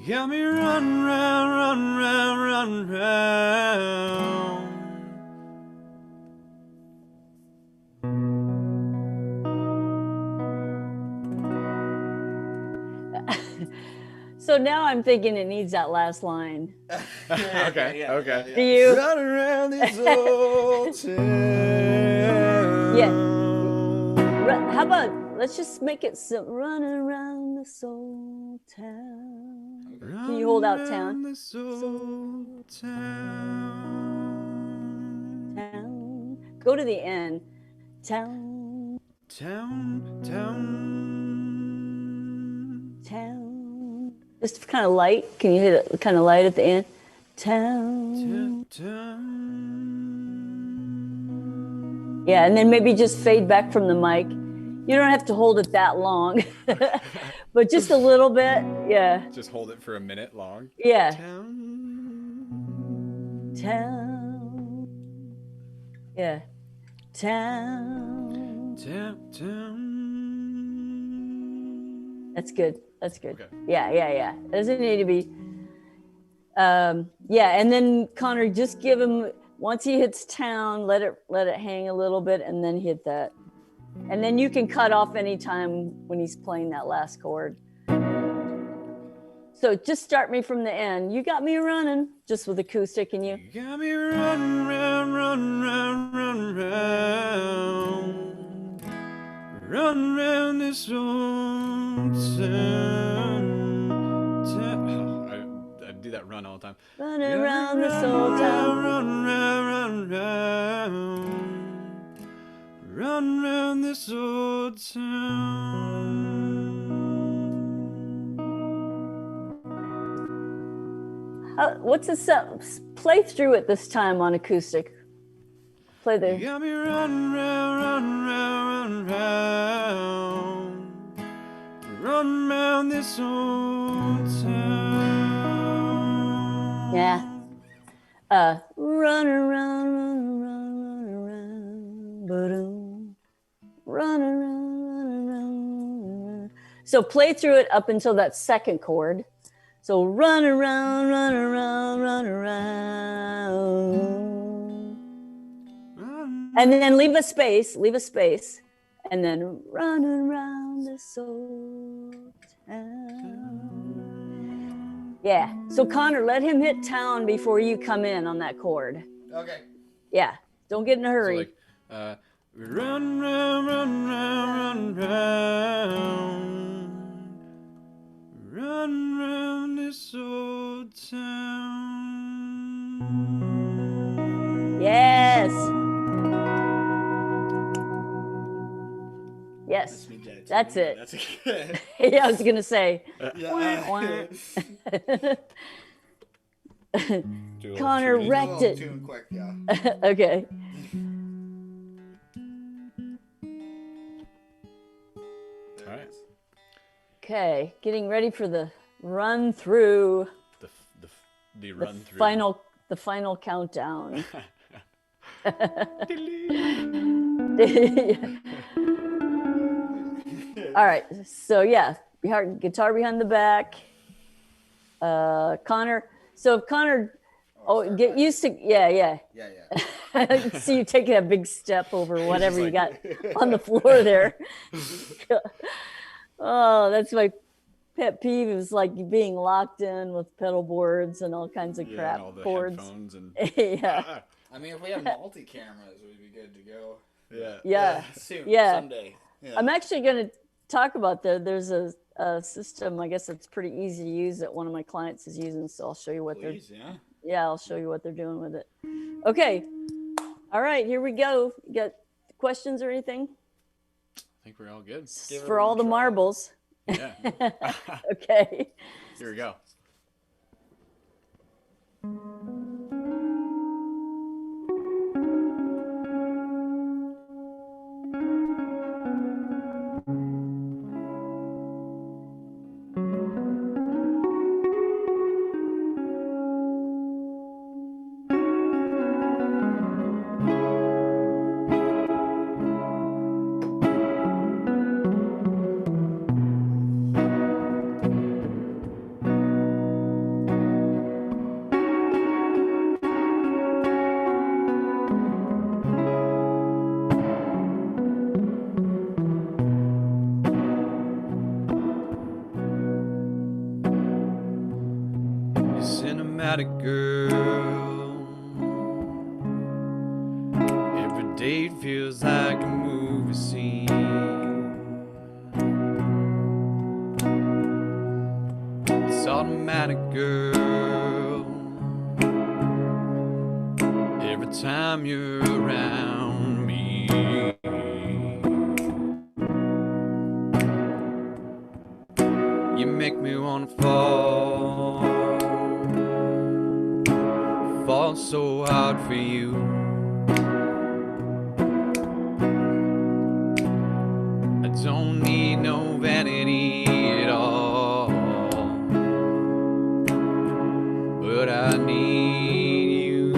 You got me run round, run round. So now I'm thinking it needs that last line. Okay. Okay. Do you? Run around this old town. Yeah. How about let's just make it running around this old town. Can you hold out town? This old town. Town. Go to the end. Town. Just kind of light. Can you hit it kind of light at the end? Town. Yeah, and then maybe just fade back from the mic. You don't have to hold it that long, but just a little bit. Yeah. Just hold it for a minute long. Yeah. Town. Yeah. Town. That's good. Okay. Yeah. It doesn't need to be. Yeah, and then Connor, just give him once he hits town, let it hang a little bit, and then hit that, and then you can cut off anytime when he's playing that last chord. So just start me from the end. You got me running, just with acoustic, and you. You got me run round, run round this old town. I do that run all the time. Run around this old town. Run round this old town. What's the sound? Play through it this time on acoustic. Play there. You got me run round, run round this old town. Yeah. Run around, run around. So play through it up until that second chord. So run around, and then leave a space, and then run around this old town. Yeah. So Connor, let him hit town before you come in on that chord. Okay. Yeah. Don't get in a hurry. So Run round, run round this old town. Yes, Miss Me Jet that's too. it. That's good. Yeah, I was gonna say. Yeah. Connor Do a wrecked little it. tune quick, yeah. Okay. All right. Okay, getting ready for the run through. The run through. The final countdown. All right, so yeah, guitar behind the back. Connor. So if Connor, get used to, yeah. I can see you taking a big step over whatever you got on the floor there. Oh, that's my pet peeve, is like being locked in with pedal boards and all kinds of crap. And all the boards. headphones and yeah. I mean, if we had multi-cameras, we'd be good to go. Yeah. Soon, yeah. someday. Yeah. I'm actually going to talk about there's a system, I guess it's pretty easy to use, that one of my clients is using, so I'll show you what I'll show you what they're doing with it. Okay. All right, here we go. You got questions or anything? I think we're all good. For all the marbles. Yeah. Okay. Here we go. Cinematic girl, every day feels like a movie scene. It's automatic, girl, every time you're around me. You make me wanna fall so hard for you. I don't need no vanity at all, but I need you.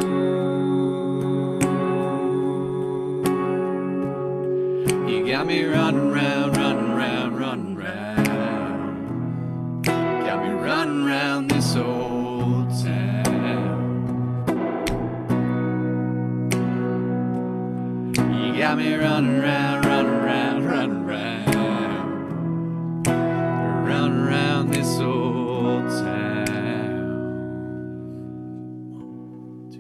You got me running round, running round, running round. Got me running round this old town. Got me running round, running round, running round, running round this old town. 1,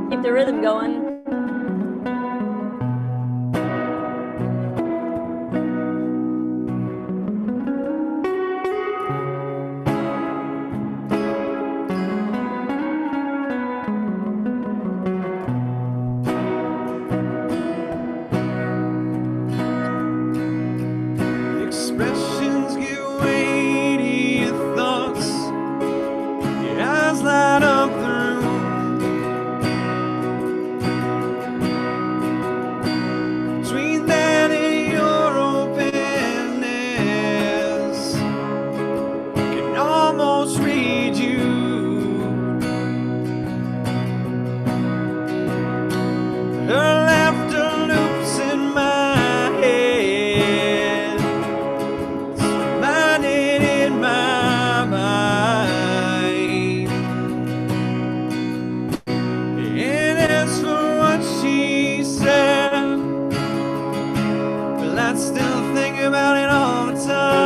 2. Keep the rhythm going. Expressions give way to your thoughts. Your eyes light up the room. Between that and your openness, can almost read you. Her laughter loops in my head, reminded in my mind. And as for what she said, well, I still think about it all the time.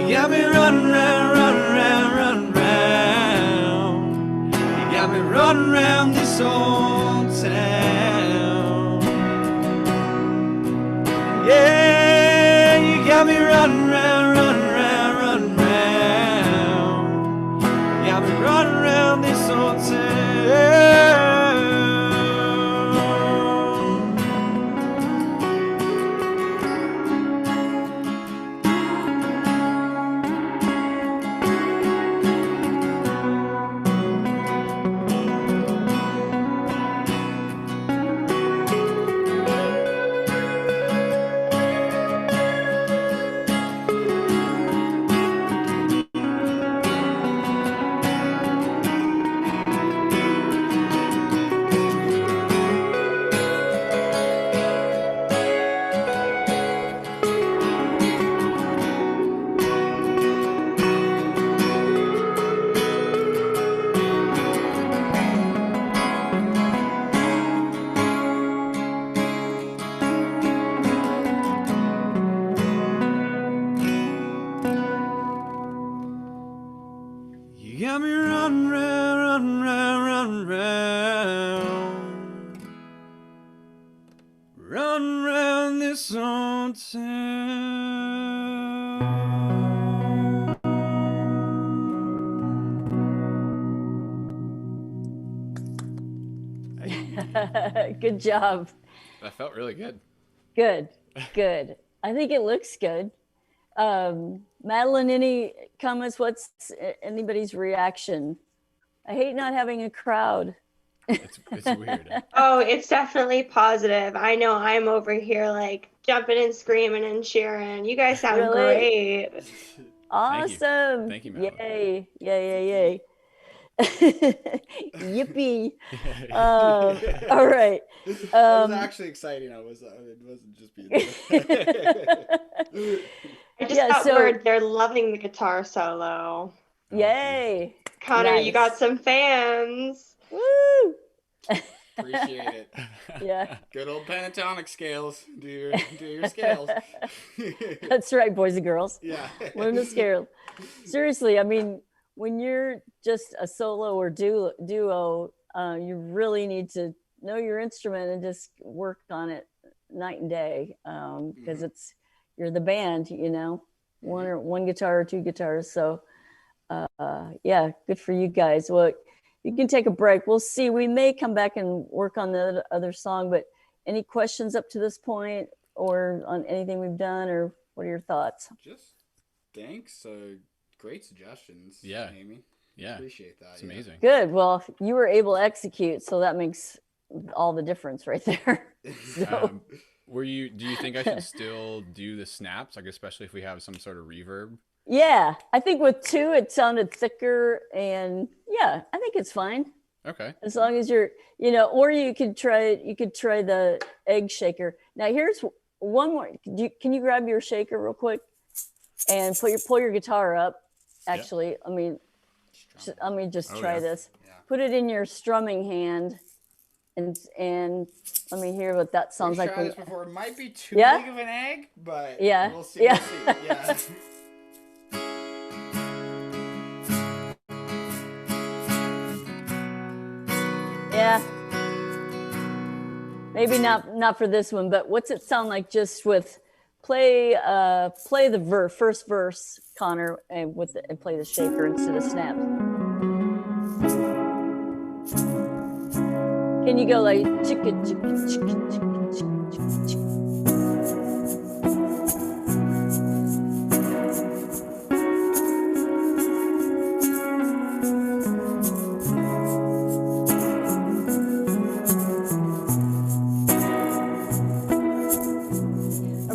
You got me running round, running round, running round. You got me running round this old town. Yeah, you got me running round, running round, running round. Good job. That felt really good. Good. I think it looks good. Madeline, any comments? What's anybody's reaction? I hate not having a crowd. It's weird. Oh, it's definitely positive. I know I'm over here like jumping and screaming and cheering. You guys sound Really? great. Awesome. Thank you, Madeline. Yay. Yippee. All right. It was actually exciting. It wasn't just being I just got word they're loving the guitar solo. Yay. Connor, nice. You got some fans. Woo. Appreciate it. Yeah. Good old pentatonic scales. Do your scales. That's right, boys and girls. Yeah. Learn the scale. Seriously, I mean, when you're just a solo or duo, you really need to know your instrument and just work on it night and day, because you're the band, one guitar or two guitars. So yeah, good for you guys. Well, you can take a break. We'll see. We may come back and work on the other song, but any questions up to this point or on anything we've done, or what are your thoughts? Just thanks. Great suggestions. Yeah. Amy. Yeah. Appreciate that. It's amazing. Good. Well, you were able to execute, so that makes all the difference right there. So. Do you think I should still do the snaps, like especially if we have some sort of reverb? Yeah, I think with two it sounded thicker, and yeah, I think it's fine. Okay. As long as you're, or you could try the egg shaker. Now here's one more. Can you grab your shaker real quick and pull your guitar up? Actually, yeah. Let me just try this. Yeah. Put it in your strumming hand, and let me hear what that sounds like. Tried this before. It might be too big of an egg, but we'll see. Yeah. We'll see. Yeah. Yeah. Maybe not for this one, but what's it sound like just with play the first verse, Connor, and play the shaker instead of snaps. Can you go like chicka chicka chicka chicka chicka chicka chicka?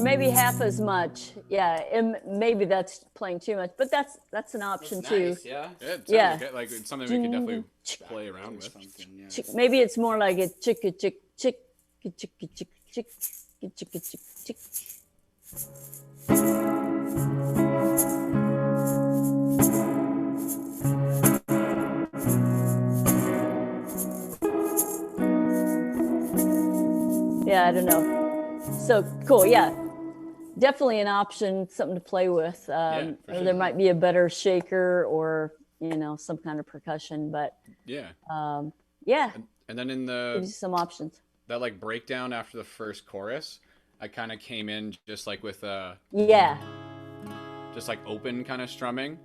Maybe half as much, yeah. And maybe that's playing too much, but that's an option too. Nice, yeah. Yeah, like it's something we could definitely play around with. Yeah. Maybe it's more like a chicka chick chick chick chick chick chick chick chick chick. Yeah, I don't know. So cool, yeah. Definitely an option, something to play with. Or there might be a better shaker or, some kind of percussion, but yeah. Yeah. And then gives you some options. That like breakdown after the first chorus, I kind of came in just like with just like open kind of strumming.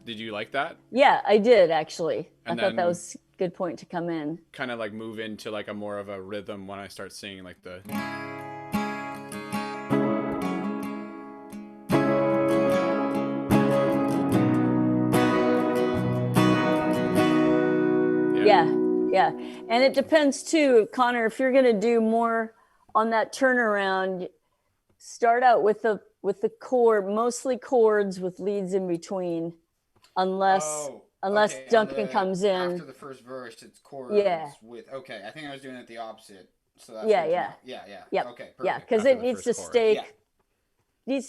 Did you like that? Yeah, I did actually. I thought that was a good point to come in. Kind of like move into like a more of a rhythm when I start singing like the. Yeah. And it depends too, Connor, if you're going to do more on that turnaround, start out with the chord, mostly chords with leads in between, unless Duncan comes in. After the first verse, it's chords with, okay, I think I was doing it the opposite. So that's yeah. Okay, perfect. Yeah, because it needs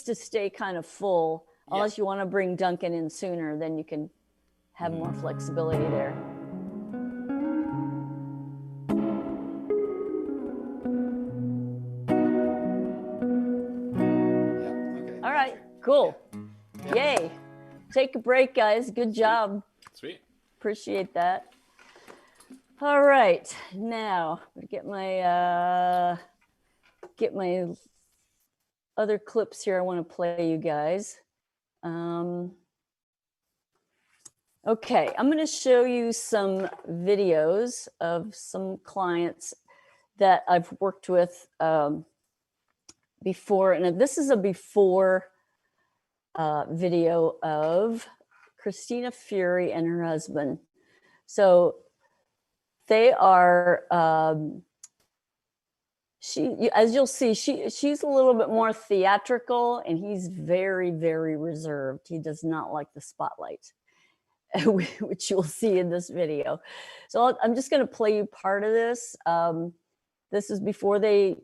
to stay kind of full, unless you want to bring Duncan in sooner, then you can have more flexibility there. All right, cool. Yeah. Yay. Take a break, guys. Good job. Sweet. Appreciate that. All right. Now, I'm going to get my other clips here I want to play you guys. Okay, I'm going to show you some videos of some clients that I've worked with before. And this is a before video of Christina Fury and her husband. So they are, as you'll see, she's a little bit more theatrical, and he's very, very reserved. He does not like the spotlight, which you'll see in this video. So I'm just going to play you part of this. This is before they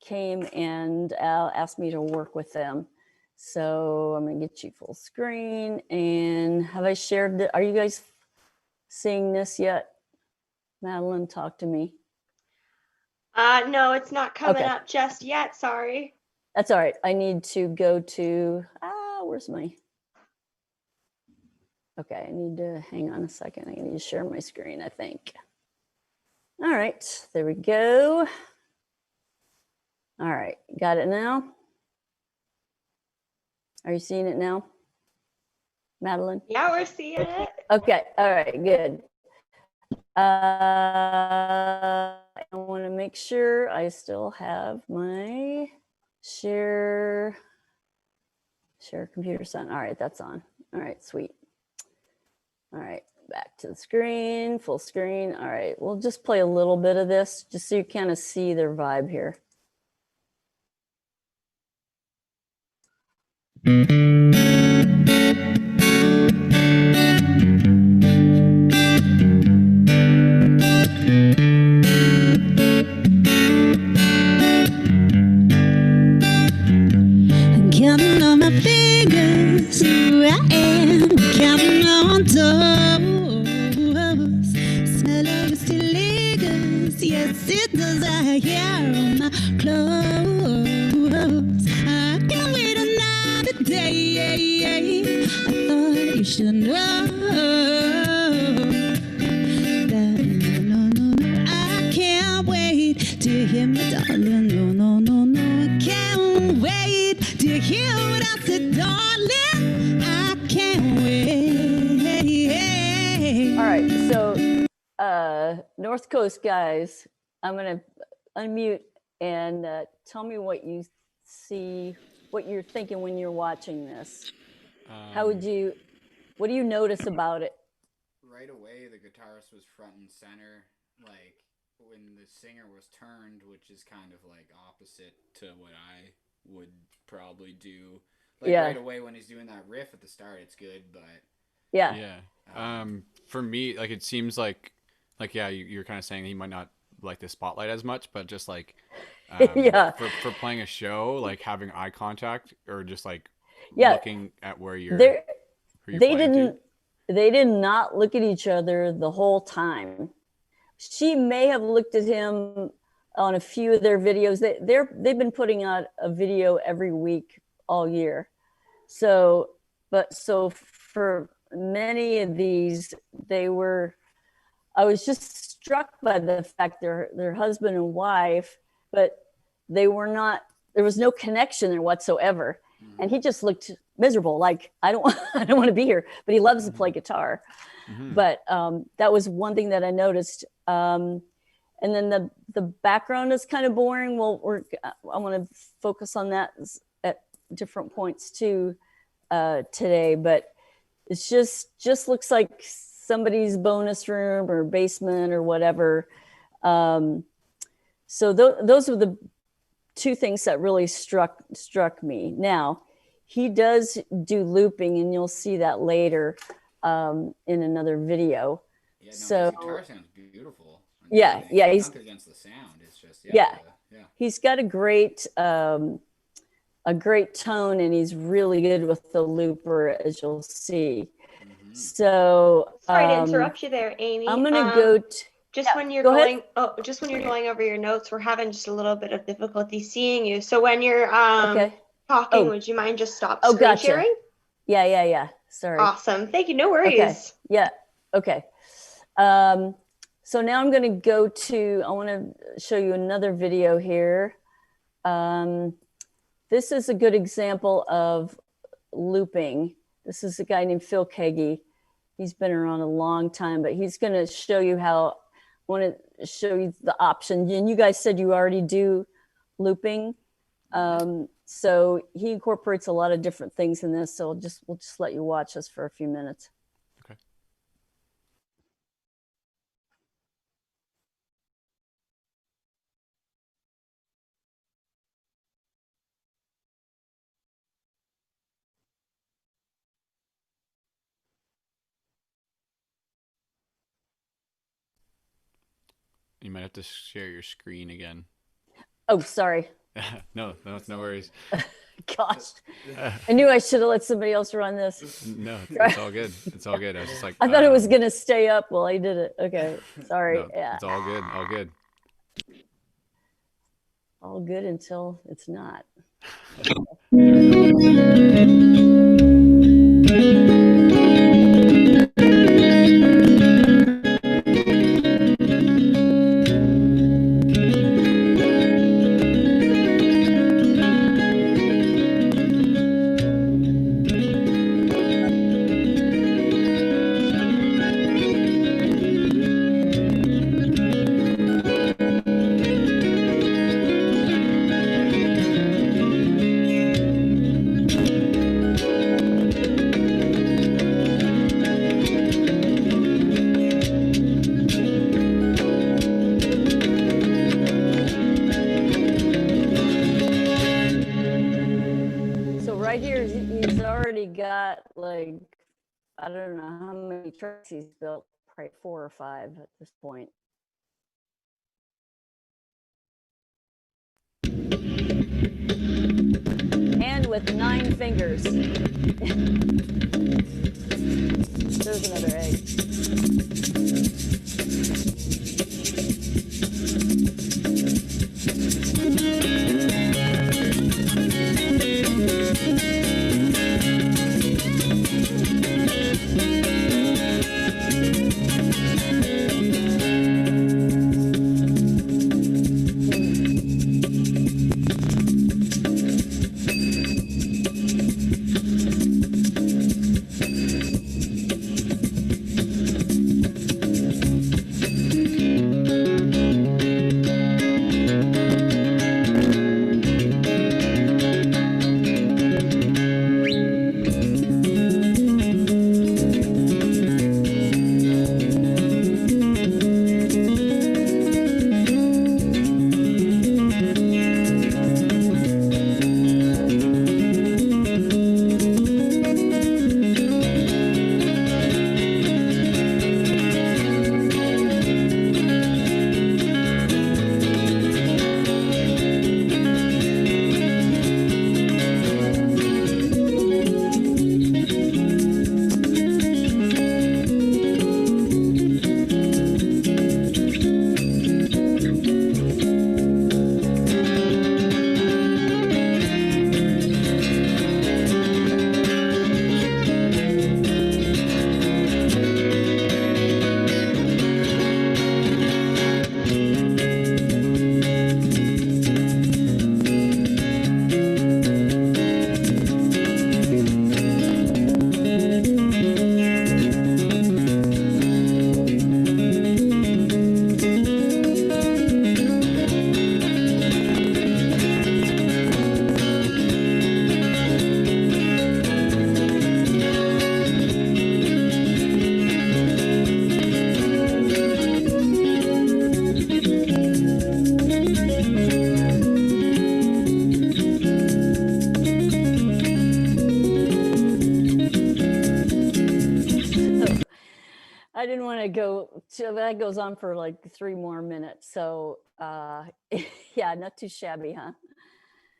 came and asked me to work with them. So I'm going to get you full screen. And have I shared are you guys seeing this yet? Madeline, talk to me. No, it's not coming up just yet. Sorry. That's all right. I need to go to, where's my, okay, I need to, hang on a second. I need to share my screen, I think. All right, there we go. All right, got it now? Are you seeing it now, Madeline? Yeah, we're seeing it. Okay, all right, good. I want to make sure I still have my share computer sign. All right, that's on. All right, sweet. All right, back to the screen, full screen. All right, we'll just play a little bit of this just so you kind of see their vibe here. Counting on my fingers, here I am, counting on toes. Smell of it still lingers, yes it does. I hear on my clothes. I can't wait another day. I thought you should know that no, I can't wait to hear my darling. No, I can't wait to hear what I said, darling. I can't wait. All right, so North Coast guys, I'm gonna unmute and tell me what you see, what you're thinking when you're watching this. What do you notice about it? Right away, the guitarist was front and center, like when the singer was turned, which is kind of like opposite to what I would probably do. Like right away when he's doing that riff at the start, it's good, but for me, like it seems like you're kind of saying he might not like the spotlight as much, but just like for playing a show, like having eye contact or just like looking at where you're they did not look at each other the whole time. She may have looked at him on a few of their videos. They've been putting out a video every week all year. So for many of these, I was just struck by the fact they're husband and wife, but they were not, there was no connection there whatsoever. Mm-hmm. And he just looked miserable. Like, I don't want to be here, but he loves to play guitar. Mm-hmm. But that was one thing that I noticed. And then the background is kind of boring. Well, I want to focus on that at different points too today, but it's just looks like somebody's bonus room or basement or whatever. So those were the two things that really struck me. Now, he does do looping, and you'll see that later in another video. Yeah, no, so his guitar sounds beautiful. Yeah, he's not against the sound. It's just he's got a great tone, and he's really good with the looper, as you'll see. Mm-hmm. So sorry to interrupt you there, Amy. I'm gonna go. When you're going over your notes, we're having just a little bit of difficulty seeing you. So when you're talking, would you mind just stop screen sharing? Yeah. Sorry. Awesome. Thank you. No worries. Okay. Yeah. Okay. So now I'm going to I want to show you another video here. this is a good example of looping. This is a guy named Phil Kagi. He's been around a long time, but he's going to show you how. I want to show you the option. And you guys said you already do looping. So he incorporates a lot of different things in this. So we'll just let you watch us for a few minutes. Okay. You might have to share your screen again. Oh, sorry. No, it's no worries. Gosh, I knew I should have let somebody else run this. No, it's all good. It's all good. I was just like, I thought it was going to stay up while I did it. Okay, sorry. No, Yeah, it's all good. All good. all good until it's not. Got like, I don't know how many tracks he's built, probably 4 or 5 at this point. And with 9 fingers. There's another egg. I didn't want to go to, that goes on for like 3 more minutes. So yeah, not too shabby, huh?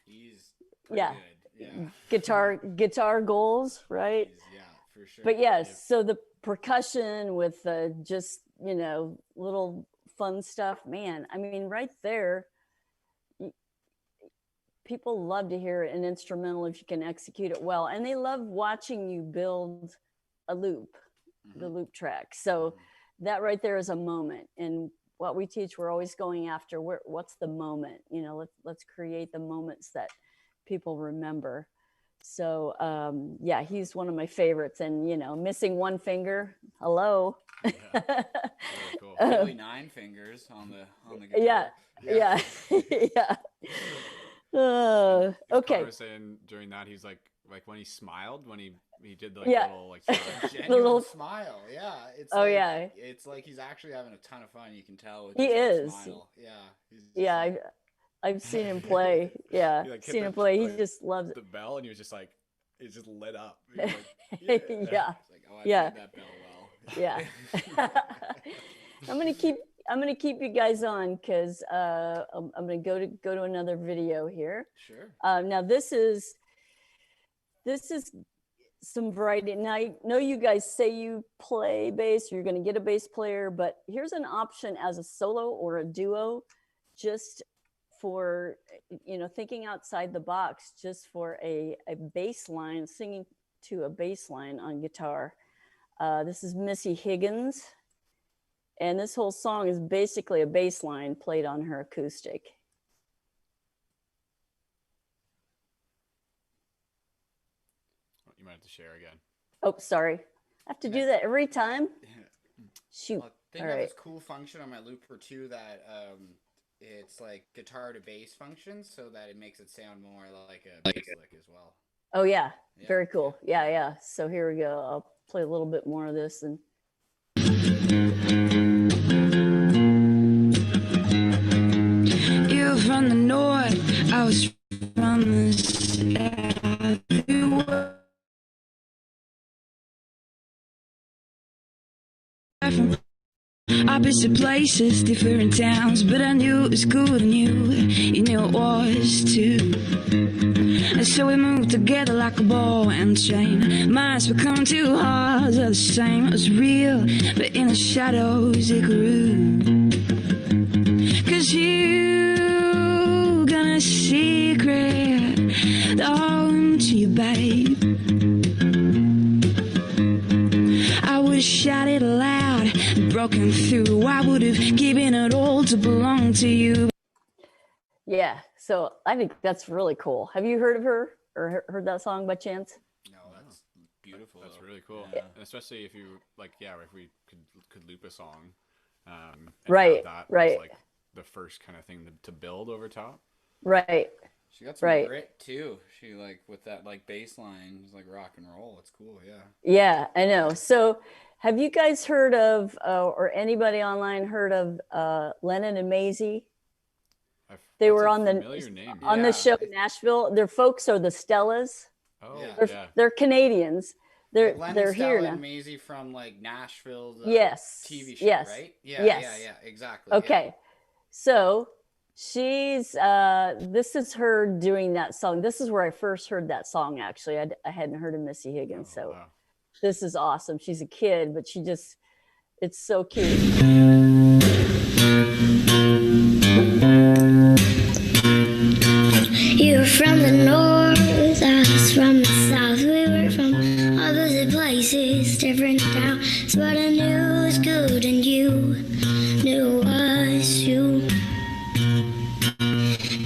He's Yeah. good. Yeah. Guitar goals, right? Yeah, for sure. But yes, yeah, so the percussion with just, you know, little fun stuff, man, I mean, right there, people love to hear an instrumental if you can execute it well. And they love watching you build a loop, the loop track. So that right there is a moment. And what we teach, we're always going after what's the moment, you know, let's create the moments that people remember. So yeah, he's one of my favorites. And you know, missing one finger, hello. Yeah. Really cool. Only 9 fingers on the guitar. Yeah. Yeah. And Okay. Connor was saying during that, he's like when he smiled, when he did like Yeah. little like Genuine little smile. Yeah. It's Oh like, yeah. It's like he's actually having a ton of fun. You can tell with He just that is. smile. Yeah. He's just Yeah, like, I've seen him play. Yeah, He, like, hit seen the- him play. He like, just loves it. the bell, and he was just like, it just lit up. He was like, Yeah. it's like, oh, I Yeah. played that bell well. Yeah. I'm gonna keep you guys on because I'm gonna go to another video here. Sure. Now this is some variety. Now I know you guys say you play bass, you're gonna get a bass player, but here's an option as a solo or a duo, just for, you know, thinking outside the box, just for a bass line, singing to a bass line on guitar. This is Missy Higgins. And this whole song is basically a bass line played on her acoustic. You might have to share again. Oh, sorry. I have to do that every time. Shoot. Well, I think All I have right. this cool function on my looper too that it's like guitar to bass function, so that it makes it sound more like a bass lick as well. Oh yeah, Yeah. very cool. Yeah. So here we go. I'll play a little bit more of this and. You from the north, I was from the south. You were from opposite places, different towns, but I knew it was cool and you knew it was too. And so we moved together like a ball and chain. Minds become two hearts are the same. It was real, but in the shadows it grew. 'Cause you got a secret down to you, babe. I would've shot it loud, broken through. I would've given it all to belong to you. Yeah, so I think that's really coll. Have you heard of her or heard that song by chance? No, that's beautiful. That's though. really cool. Yeah. And especially if you like, yeah, if we could loop a song, and Right, have that right. as, like the first kind of thing to build over top. Right. She got some Right. grit too. She like with that like bass line, it's like rock and roll. It's cool, yeah. Yeah, I know. So have you guys heard of, or anybody online heard of Lennon and Maisie? They That's were a on the familiar name. on the Yeah. show in Nashville. Their folks are the Stellas. Oh Yeah. yeah. They're Canadians. They're Like they're here Stella now. and Maisie from like Nashville, the Yes, TV show, yes, right? Yeah, yes. yeah, exactly. yeah. Okay, so she's this is her doing that song. This is where I first heard that song. Actually, I hadn't heard of Missy Higgins, Oh, so wow. this is awesome. She's a kid, but she just it's so cute. You were from the north, I was from the south. We were from opposite places, different towns, but I knew it was good and you knew it was you.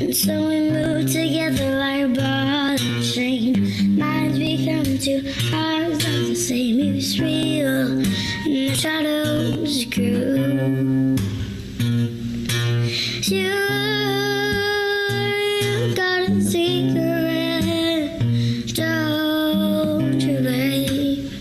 And so we moved together like a ball and chain. Minds become two hearts of the same. It was real, and the shadows grew. You got a secret, don't you, babe?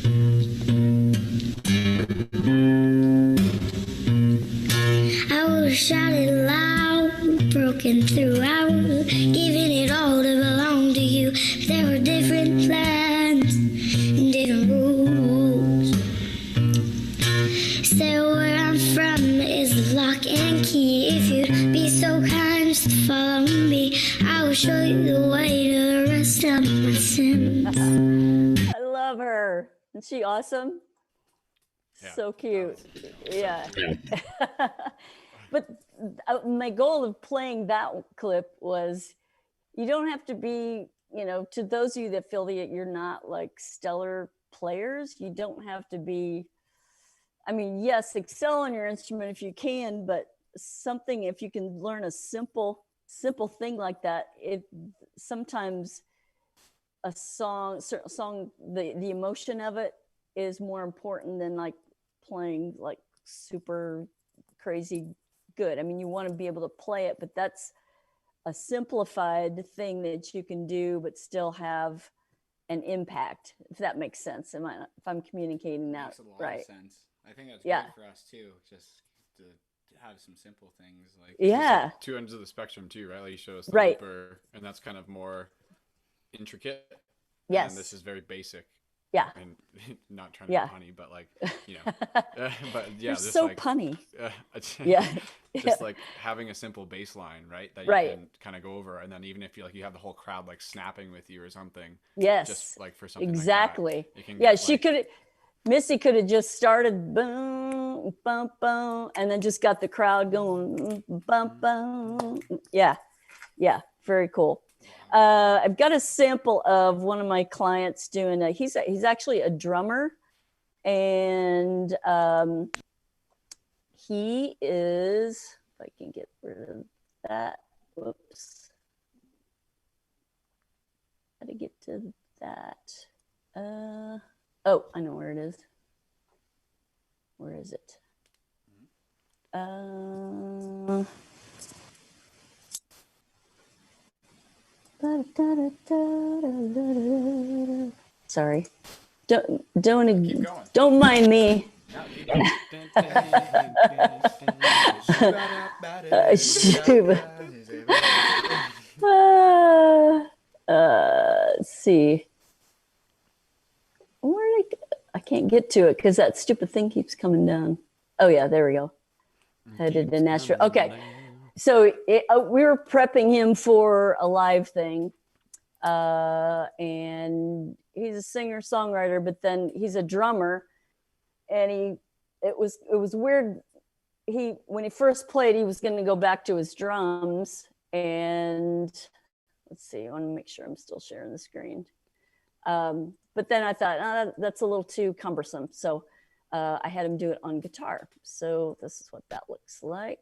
I would've shouted loud, broken through. I would've given it all to belong to you. But there were different plans and different rules. So where I'm from is the lock and key. If you'd be so kind as to follow me, I will show you the way to the rest of my sins. I love her. Isn't she awesome? Yeah. So cute. Yeah. But my goal of playing that clip was you don't have to be, you know, to those of you that feel that you're not like stellar players, you don't have to be, I mean, yes, excel on your instrument if you can, but something, if you can learn a simple simple thing like that, it sometimes a certain song, the emotion of it is more important than like playing like super crazy good. I mean, you want to be able to play it, but that's a simplified thing that you can do, but still have an impact, if that makes sense. If I'm communicating that Makes a lot right? of sense. I think that's Yeah. great for us too, just to have some simple things like Yeah. Like two ends of the spectrum too, right? Like you show us the Right. looper, and that's kind of more intricate. Yes. And this is very basic. Yeah. And not trying to Yeah. be punny, but like, you know, but yeah, You're just so like, punny. yeah, Yeah. just like having a simple baseline, right? That you Right. can kind of go over, and then even if you have the whole crowd like snapping with you or something, Yes. just like for something Exactly. like that, it can Yeah, get, she like, could. Missy could have just started boom, bum, bum, and then just got the crowd going bum, bum. Yeah, yeah, very cool. I've got a sample of one of my clients doing. He's actually a drummer, and he is. If I can get rid of that. Whoops. How to get to that? Oh, I know where it is. Where is it? Sorry. Don't mind me. Let's see. I can't get to it because that stupid thing keeps coming down. Oh yeah, there we go. Headed to Nashville. Okay, so we were prepping him for a live thing, and he's a singer-songwriter, but then he's a drummer, and it was weird. When he first played, he was going to go back to his drums, and let's see. I want to make sure I'm still sharing the screen. But then I thought, that's a little too cumbersome. So I had him do it on guitar. So this is what that looks like.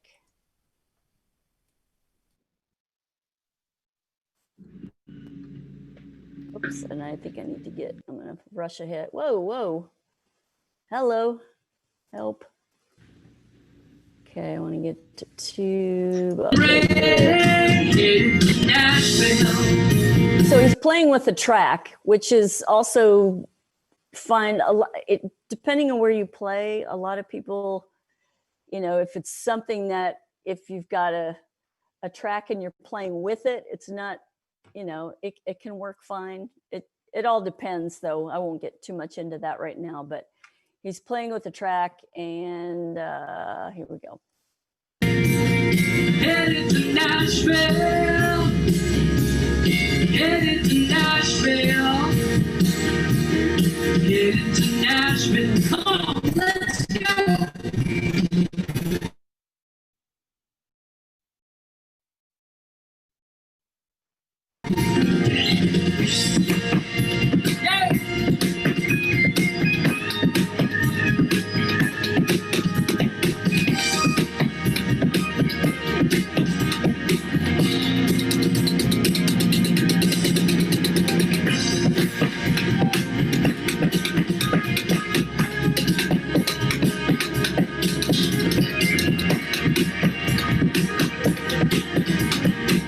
Oops, and I think I need to I'm gonna rush ahead. Whoa. Hello, help. Okay, I wanna get to tube. So he's playing with a track, which is also fine. Depending on where you play, a lot of people, if it's something that if you've got a track and you're playing with it, it's not, it can work fine. It all depends, though. I won't get too much into that right now, but he's playing with the track, and here we go. Headed to Nashville. Headed to Nashville. Headed to Nashville. Come on, let's go.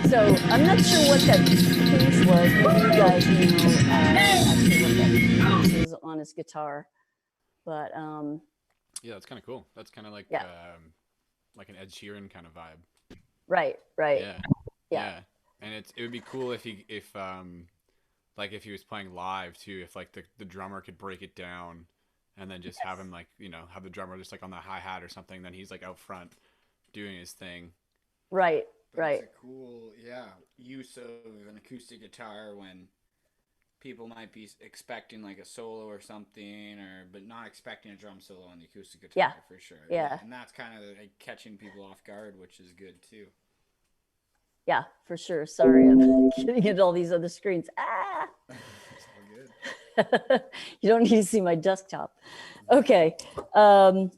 So I'm not sure what that piece was. Maybe you guys know actually what that piece is on his guitar, but yeah, that's kind of cool. That's kind of like like an Ed Sheeran kind of vibe. Right. Yeah. And it would be cool if like if he was playing live too, if like the drummer could break it down and then just have him like, have the drummer just like on the hi-hat or something, then he's like out front doing his thing. Right. That's a cool, use of an acoustic guitar when people might be expecting like a solo or something, but not expecting a drum solo on the acoustic guitar for sure. Yeah. And that's kind of like catching people off guard, which is good too. Yeah, for sure. Sorry, I'm getting at all these other screens. It's all good. You don't need to see my desktop. Okay. All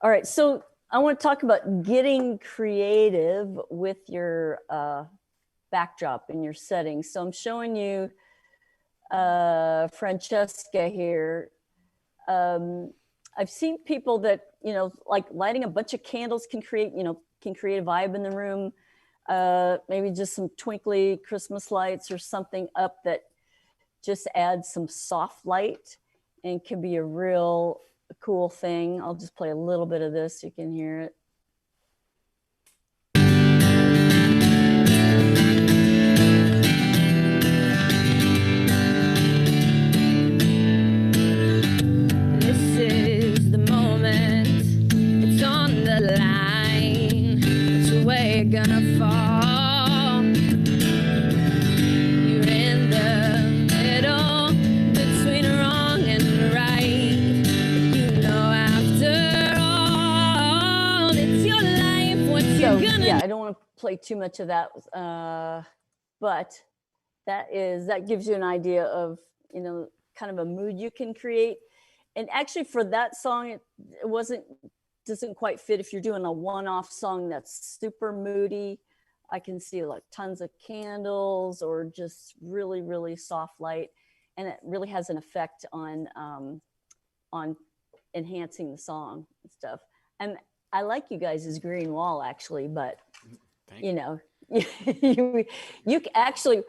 right. So I want to talk about getting creative with your backdrop in your settings. So I'm showing you Francesca here. I've seen people that, you know, like lighting a bunch of candles can create, you know, can create a vibe in the room. Maybe just some twinkly Christmas lights or something up that just adds some soft light and can be a real cool thing. I'll just play a little bit of this so you can hear it. Gonna fall. You're in the middle between wrong and right. You know, after all, it's your life. What you gonna? Yeah, I don't want to play too much of that, but that gives you an idea of, you know, kind of a mood you can create. And actually, for that song, it doesn't quite fit if you're doing a one-off song that's super moody. I can see like tons of candles or just really, really soft light. And it really has an effect on enhancing the song and stuff. And I like you guys' green wall actually, but you know, you actually,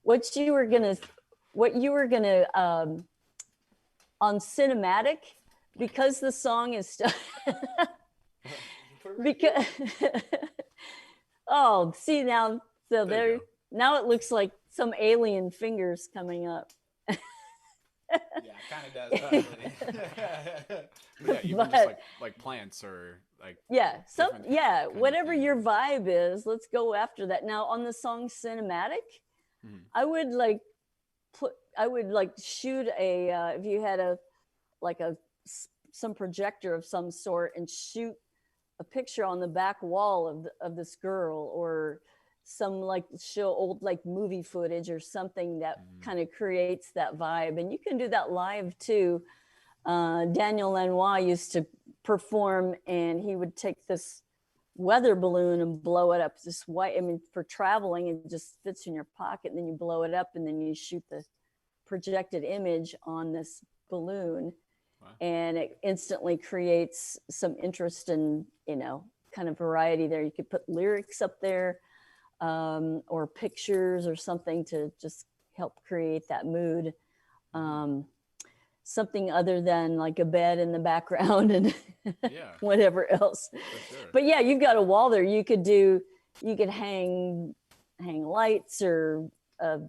what you were gonna on cinematic, because the song is because oh, see now, so there now it looks like some alien fingers coming up. Yeah, it kind of does. Yeah, even just like plants or like whatever your vibe is, let's go after that. Now on the song cinematic, I would like shoot a if you had some projector of some sort and shoot a picture on the back wall of this girl, or some like show old like movie footage or something that kind of creates that vibe. And you can do that live too. Daniel Lanois used to perform, and he would take this weather balloon and blow it up. This white, I mean, for traveling, it just fits in your pocket, and then you blow it up, and then you shoot the projected image on this balloon. Wow. And it instantly creates some interest in, you know, kind of variety there. You could put lyrics up there, or pictures or something to just help create that mood. Something other than like a bed in the background and whatever else. Sure. But yeah, you've got a wall there. You could hang lights or a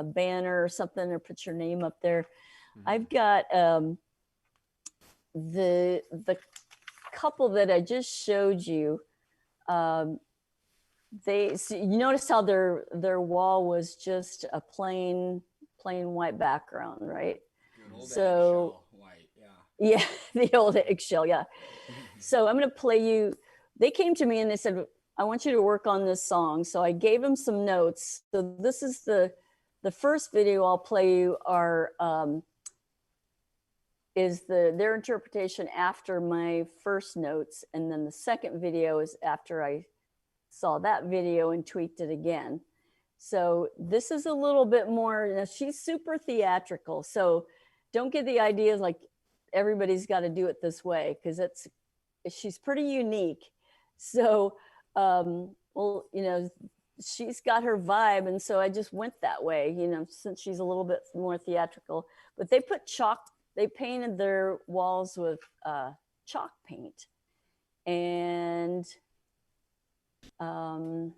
banner or something, or put your name up there. I've got the couple that I just showed you. So you noticed how their wall was just a plain white background, right? So white, yeah, the old eggshell, yeah. So I'm going to play you. They came to me and they said, I want you to work on this song. So I gave them some notes. So this is the first video I'll play you is their interpretation after my first notes, and then the second video is after I saw that video and tweaked it again. So this is a little bit more. Now she's super theatrical, so don't get the idea like everybody's got to do it this way, because she's pretty unique. So well, you know, she's got her vibe, and so I just went that way, you know, since she's a little bit more theatrical. But they painted their walls with chalk paint. And go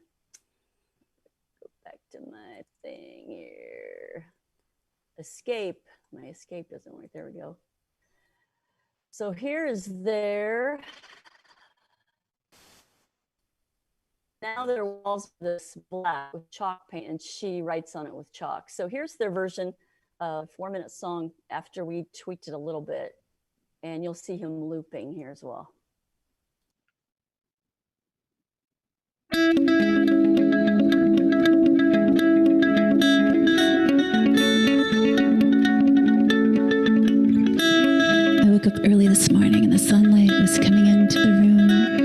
back to my thing here. Escape. My escape doesn't work. There we go. So here's now their walls are this black with chalk paint, and she writes on it with chalk. So here's their version of 4-minute song after we tweaked it a little bit, and you'll see him looping here as well. I woke up early this morning and the sunlight was coming into the room.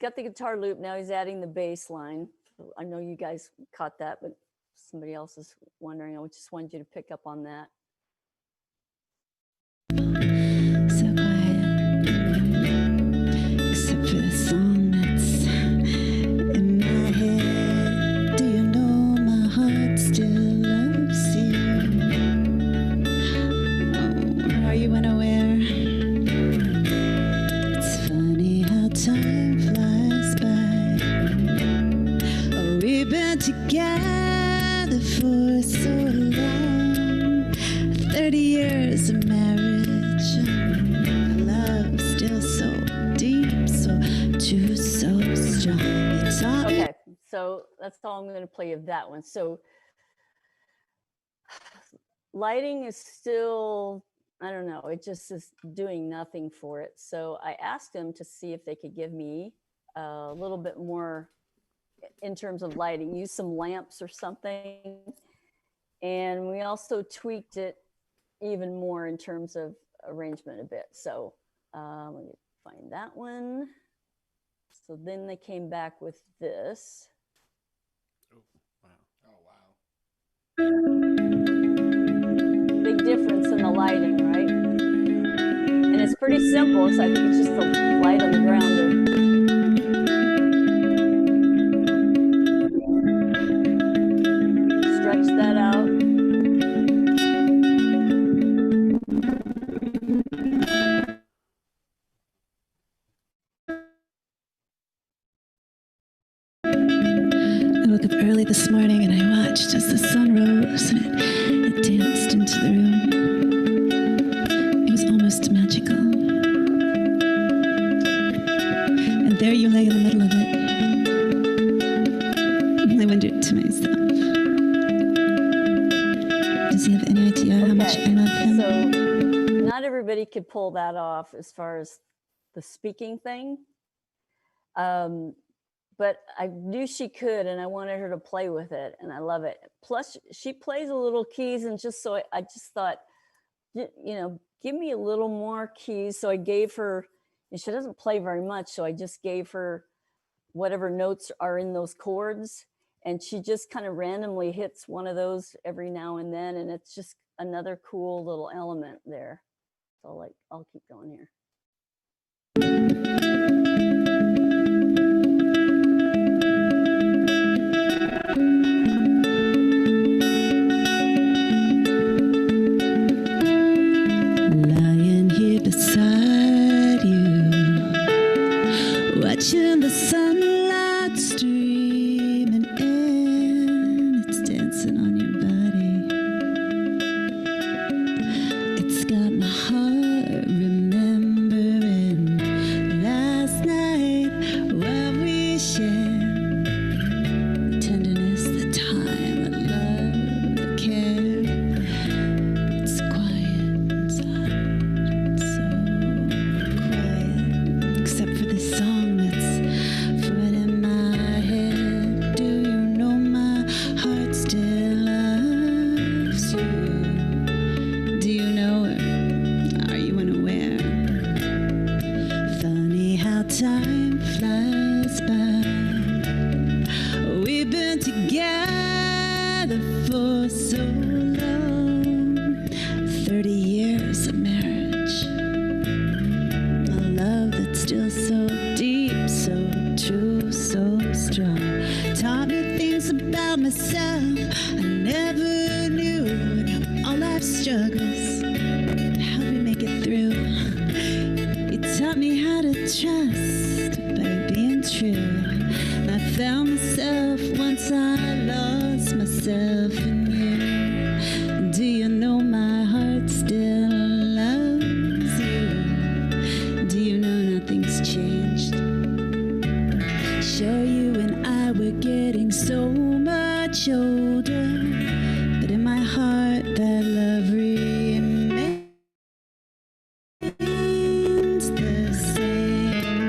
got the guitar loop. Now he's adding the bass line. I know you guys caught that, but somebody else is wondering. I just wanted you to pick up on that. So quiet, except for the song that's in my head. Do you know my heart still loves you? Oh, are you unaware? It's funny how time flies by. Oh, we've been together for so long, 30 years of marriage. Love still so deep, so true, so strong. It's all Okay, so that's all I'm going to play of that one. So lighting is still, I don't know, it just is doing nothing for it. So I asked them to see if they could give me a little bit more in terms of lighting, use some lamps or something. And we also tweaked it even more in terms of arrangement a bit. So let me find that one. So then they came back with this. Oh, wow. Big difference in the lighting, right? And it's pretty simple. So I think it's just the light on the ground. Stretch that out. I woke up early this morning and I watched as the sun rose and it danced into the room. It was almost magical. And there you lay in the middle of it. And I wondered to myself, does he have any idea how much I love him? So not everybody could pull that off as far as the speaking thing. But I knew she could, and I wanted her to play with it, and I love it. Plus, she plays a little keys, and just so I just thought, you know, give me a little more keys. So I gave her, and she doesn't play very much, so I just gave her whatever notes are in those chords, and she just kind of randomly hits one of those every now and then, and it's just another cool little element there. So like, I'll keep going here. Lying here beside you, watching the sunlight streaming in. It's dancing on your body. It's got my heart remembering last night what we shared. The tenderness, the time, the love, the care. It's quiet, it's hot, so quiet. Except for this song that's floating in my head. Do you know my heart still loves you? Do you know her? Are you unaware? Funny how time flies by. We've been together for so long, 30 years of marriage. A love that's still so deep, so true, so strong. Taught me things about myself I never knew. Now all life's struggles help me make it through. You taught me how to trust by being true. And I found myself once I lost myself in you. Do you know my heart still loves you? Do you know nothing's changed? Sure, you and I were getting so much older, but in my heart that love remains the same.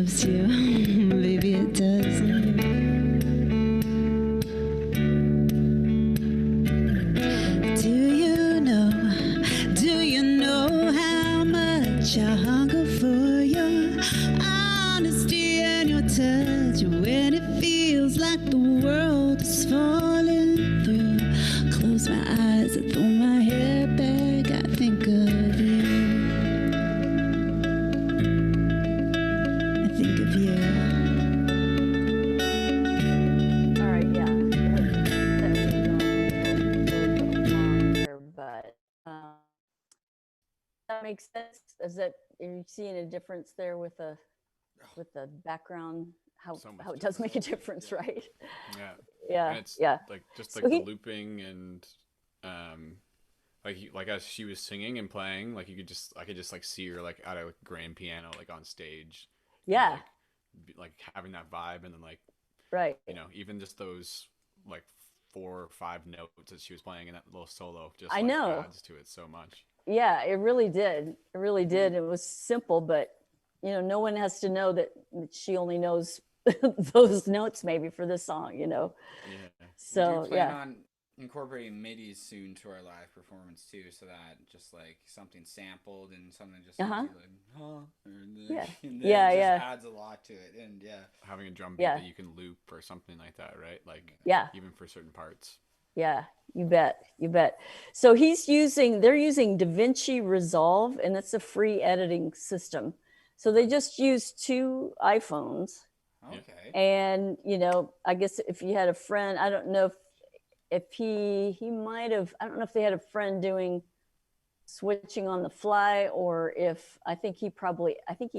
loves you. Maybe it doesn't. Do you know how much I hunger for your honesty and your touch when it feels like the world is falling through? Close my eyes, I throw my hair back, I think of you. I think of you. All right, yeah. But that makes sense. Is that, are you seeing a difference there with the background? How So much it does make a difference. difference, right? Yeah. Yeah, And it's yeah. like just So like he- the looping and like as she was singing and playing, like I could just like see her like at a grand piano like on stage. and, Yeah, like having that vibe, and then like, right. you know, even just those like 4 or 5 notes that she was playing in that little solo just I like know. adds to it so much. Yeah, it really did. It really did. It was simple, but you know, no one has to know that she only knows those notes maybe for this song, you know. Yeah. So we plan yeah, on incorporating midis soon to our live performance too, so that just like something sampled and something just Uh-huh. makes you like, huh? Yeah. And Yeah, it just yeah. adds a lot to it, and yeah. Having a drum beat Yeah. that you can loop or something like that, right? Like yeah, even for certain parts. yeah. You bet, you bet. So they're using DaVinci Resolve, and it's a free editing system. So they just use 2 iPhones. Okay. And you know, I guess if you had a friend, I don't know if he might have, I don't know if they had a friend doing switching on the fly, or if I think he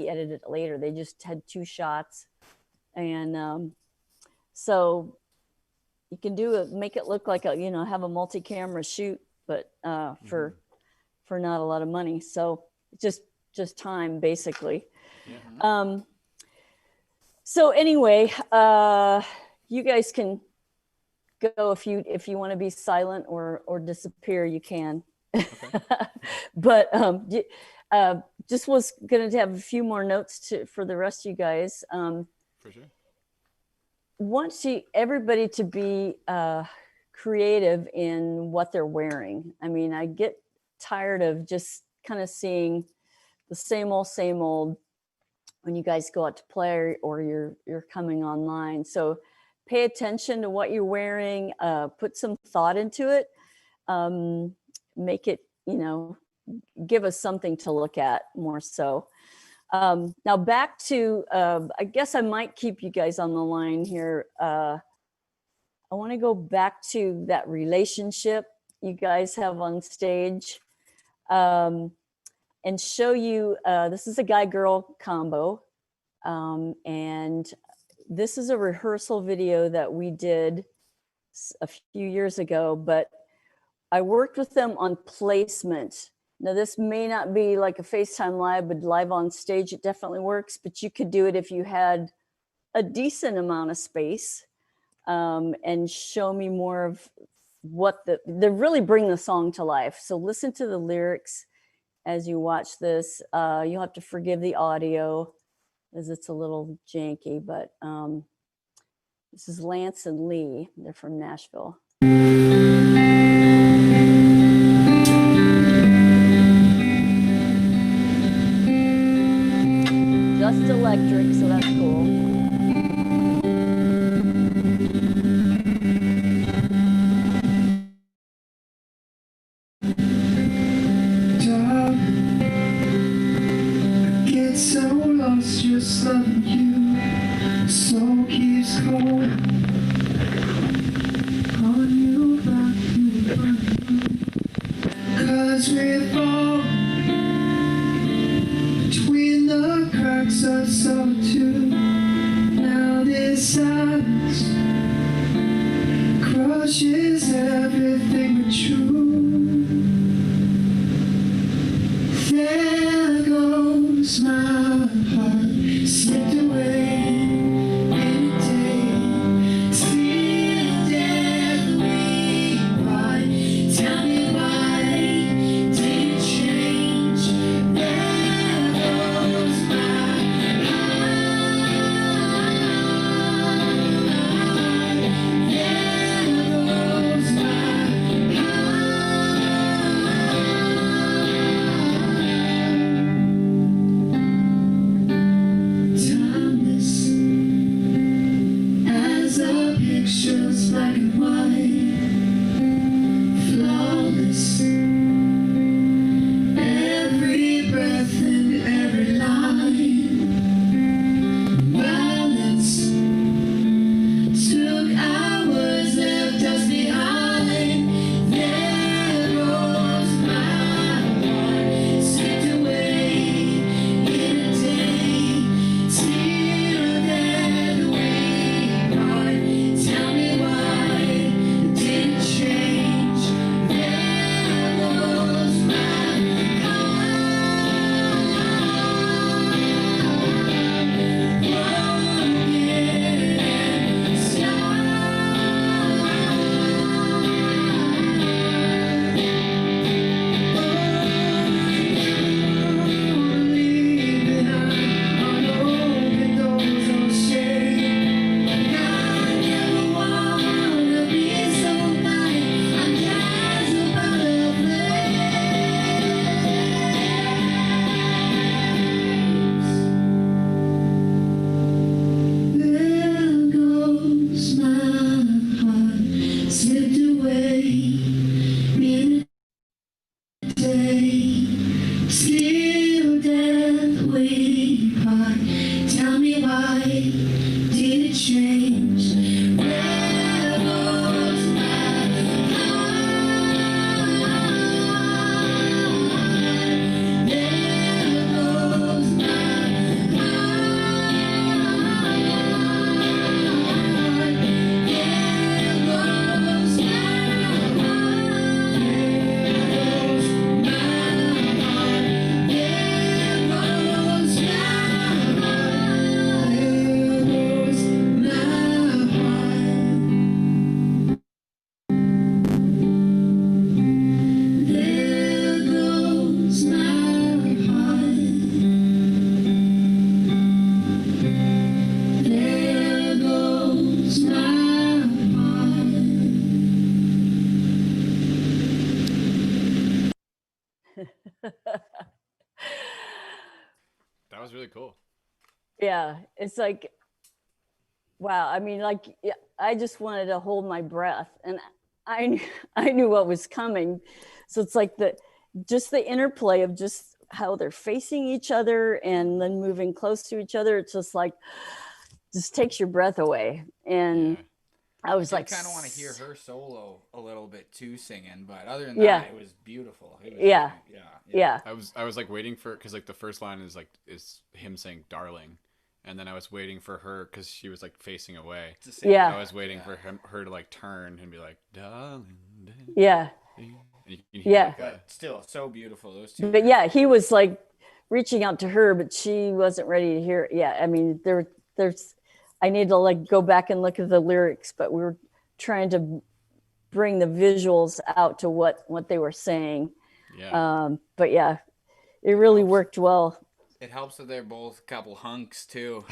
edited it later. They just had 2 shots, and so you can make it look like have a multi-camera shoot, but for not a lot of money. So just time basically. Yeah. So anyway, you guys can go if you want to be silent or disappear, you can. Okay. But just was going to have a few more notes for the rest of you guys. For sure. Want everybody to be creative in what they're wearing. I mean, I get tired of just kind of seeing the same old when you guys go out to play or you're coming online. So pay attention to what you're wearing, put some thought into it, make it, give us something to look at more so. Now back to, I guess I might keep you guys on the line here. I want to go back to that relationship you guys have on stage, and show you, this is a guy-girl combo. And this is a rehearsal video that we did a few years ago, but I worked with them on placement. Now, this may not be like a FaceTime Live, but live on stage, it definitely works, but you could do it if you had a decent amount of space, and show me more of what they really bring the song to life. So listen to the lyrics as you watch this. You'll have to forgive the audio as it's a little janky, but this is Lance and Lee. They're from Nashville. Just electric, so that's cool. Get so lost just loving you. Soul keeps calling on you about you. 'Cause we're falling between the cracks of solitude. Now this silence crushes everything but true. There goes my heart, slipped away in a day. Still deadly why? Tell me why did it change? There goes my heart. pictures black and white, flawless. Every breath and every line, balance. Took hours, left us behind. There goes my heart, slipped away in a day. Till then we part. Tell me why it didn't change. There goes my heart. There goes my heart, slipped away in a day. Still death we part. Tell me why did it change? There goes my heart. There goes my That was really cool. Yeah, it's like, wow. I mean, like, yeah, I just wanted to hold my breath, and I knew what was coming. So it's like just the interplay of just how they're facing each other and then moving close to each other. It's just like, just takes your breath away. And I was like, kind of want to hear her solo a little bit too, singing, but other than Yeah. that, it was beautiful. It was, Yeah. yeah. I was like waiting for, because like the first line is him saying darling, and then I was waiting for her because she was like facing away. Yeah. I was waiting for her to like turn and be like, darling. Yeah. And you can hear Yeah. like But still, so beautiful. Those two. But yeah, he was like reaching out to her, but she wasn't ready to hear it. Yeah, I mean, there's, I need to like go back and look at the lyrics, but we were trying to bring the visuals out to what they were saying. Yeah. But yeah, it really worked well. It helps that they're both a couple hunks too.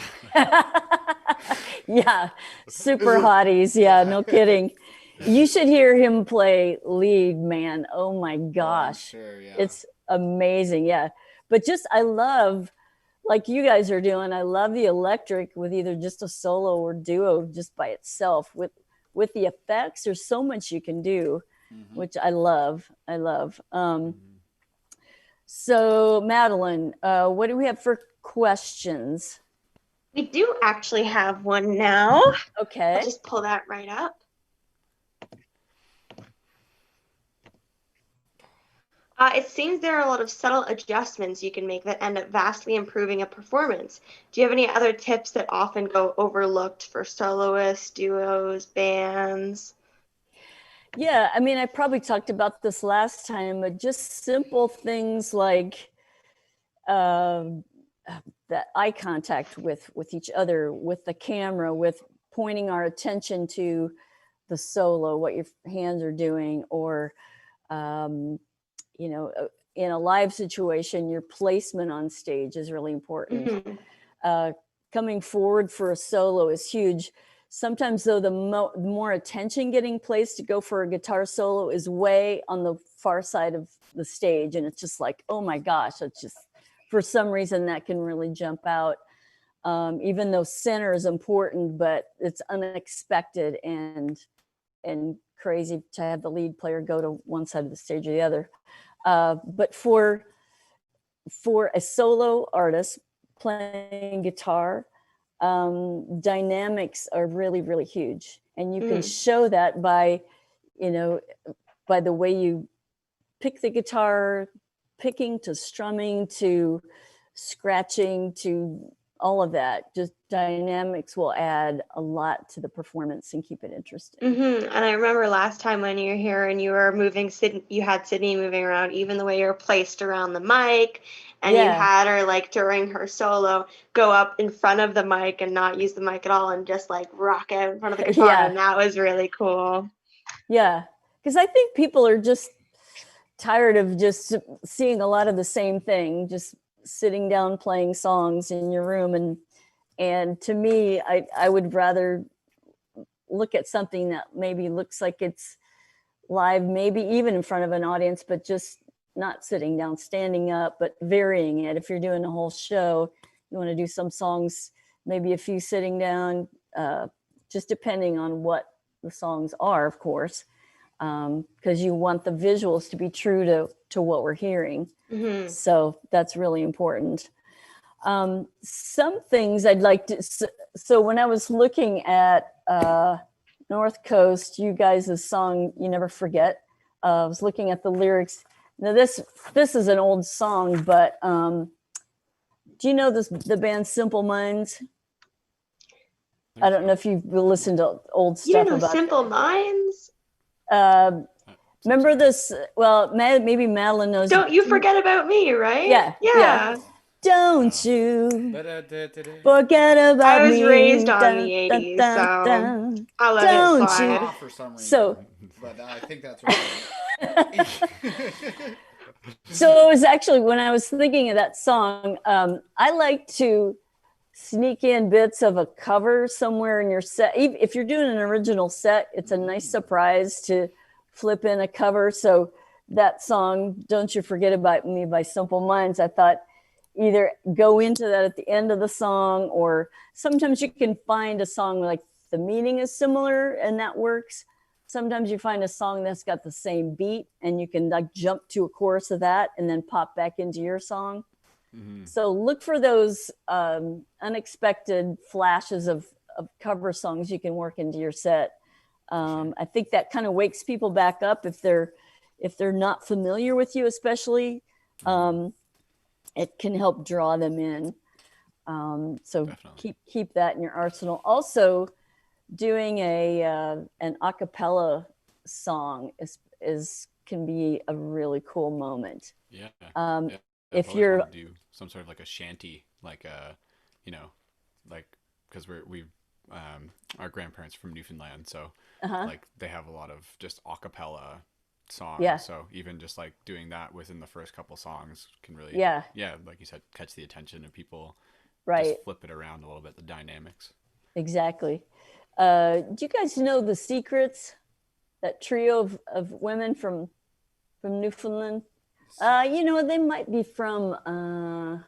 Yeah, super hotties. Yeah, no kidding. You should hear him play lead, man. Oh my gosh. Sure, yeah. It's amazing. Yeah. But just, I love, like you guys are doing, I love the electric with either just a solo or duo just by itself. With the effects, there's so much you can do, which I love. So Madeline, what do we have for questions? We do actually have one now. Okay. I'll just pull that right up. It seems there are a lot of subtle adjustments you can make that end up vastly improving a performance. Do you have any other tips that often go overlooked for soloists, duos, bands? Yeah, I mean, I probably talked about this last time, but just simple things like that eye contact with each other, with the camera, with pointing our attention to the solo, what your hands are doing, or you know, in a live situation, your placement on stage is really important. Coming forward for a solo is huge. Sometimes though, the more attention getting placed to go for a guitar solo is way on the far side of the stage. And it's just like, oh my gosh, it's just, for some reason that can really jump out. even though center is important, but it's unexpected and crazy to have the lead player go to one side of the stage or the other. But for a solo artist playing guitar, dynamics are really, really huge. And you can show that by, by the way you pick the guitar, picking to strumming to scratching to all of that. Just dynamics will add a lot to the performance and keep it interesting. And I remember last time when you were here and you were moving, you had Sydney moving around, even the way you were placed around the mic, and you had her, like, during her solo, go up in front of the mic and not use the mic at all and just, like, rock out in front of the guitar. And that was really cool. Yeah, because I think people are just tired of just seeing a lot of the same thing, just sitting down playing songs in your room. And to me, I would rather look at something that maybe looks like it's live, maybe even in front of an audience, but just not sitting down, standing up, but varying it. If you're doing a whole show, you want to do some songs, maybe a few sitting down, just depending on what the songs are, of course, because you want the visuals to be true to what we're hearing. So that's really important. Some things I'd like to, so when I was looking at North Coast, you guys' song, You Never Forget, I was looking at the lyrics. Now this is an old song, but do you know the band Simple Minds? I don't know if you've listened to old stuff. You know about Simple Minds? Remember this? Well, maybe Madeline knows. Don't You Forget About Me, right? Yeah. Don't you forget about me. I was raised on the 80s, so I love it slide. For some reason, so, but I think that's right. So it was actually, when I was thinking of that song, I like to sneak in bits of a cover somewhere in your set. If you're doing an original set, it's a nice surprise to flip in a cover. So that song, Don't You Forget About Me by Simple Minds, I thought either go into that at the end of the song, or sometimes you can find a song like the meaning is similar and that works. Sometimes you find a song that's got the same beat and you can like jump to a chorus of that and then pop back into your song. So look for those unexpected flashes of cover songs you can work into your set. I think that kind of wakes people back up if they're not familiar with you, especially. It can help draw them in. So keep that in your arsenal. Also, doing an a cappella song can be a really cool moment. If you're do some sort of like a shanty, like because we our grandparents from Newfoundland, so like they have a lot of just a cappella songs. So even just like doing that within the first couple songs can really like you said, catch the attention of people. Just flip it around a little bit, the dynamics. Exactly. Do you guys know the Secrets, that trio of women from Newfoundland? They might be from I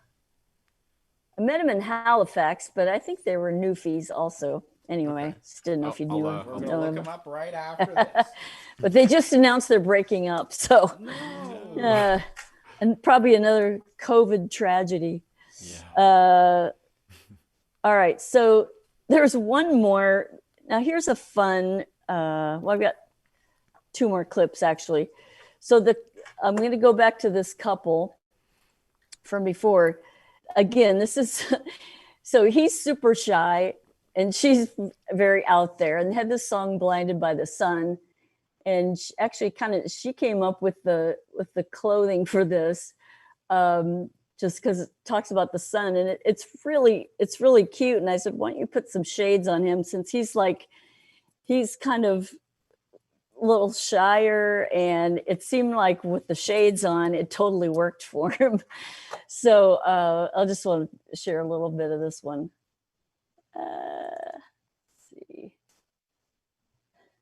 met them in Halifax, but I think they were Newfies also. Anyway, just didn't know if you knew them. We're gonna look them up right after this. But they just announced they're breaking up, so and probably another COVID tragedy. All right, so there's one more. Now here's a fun. I've got two more clips actually. So I'm going to go back to this couple from before. Again, this is so he's super shy and she's very out there, and had this song "Blinded by the Sun." And she came up with the clothing for this, just because it talks about the sun, and it's really cute. And I said, why don't you put some shades on him, since he's kind of a little shyer, and it seemed like with the shades on, it totally worked for him. So I'll just want to share a little bit of this one. Let's see,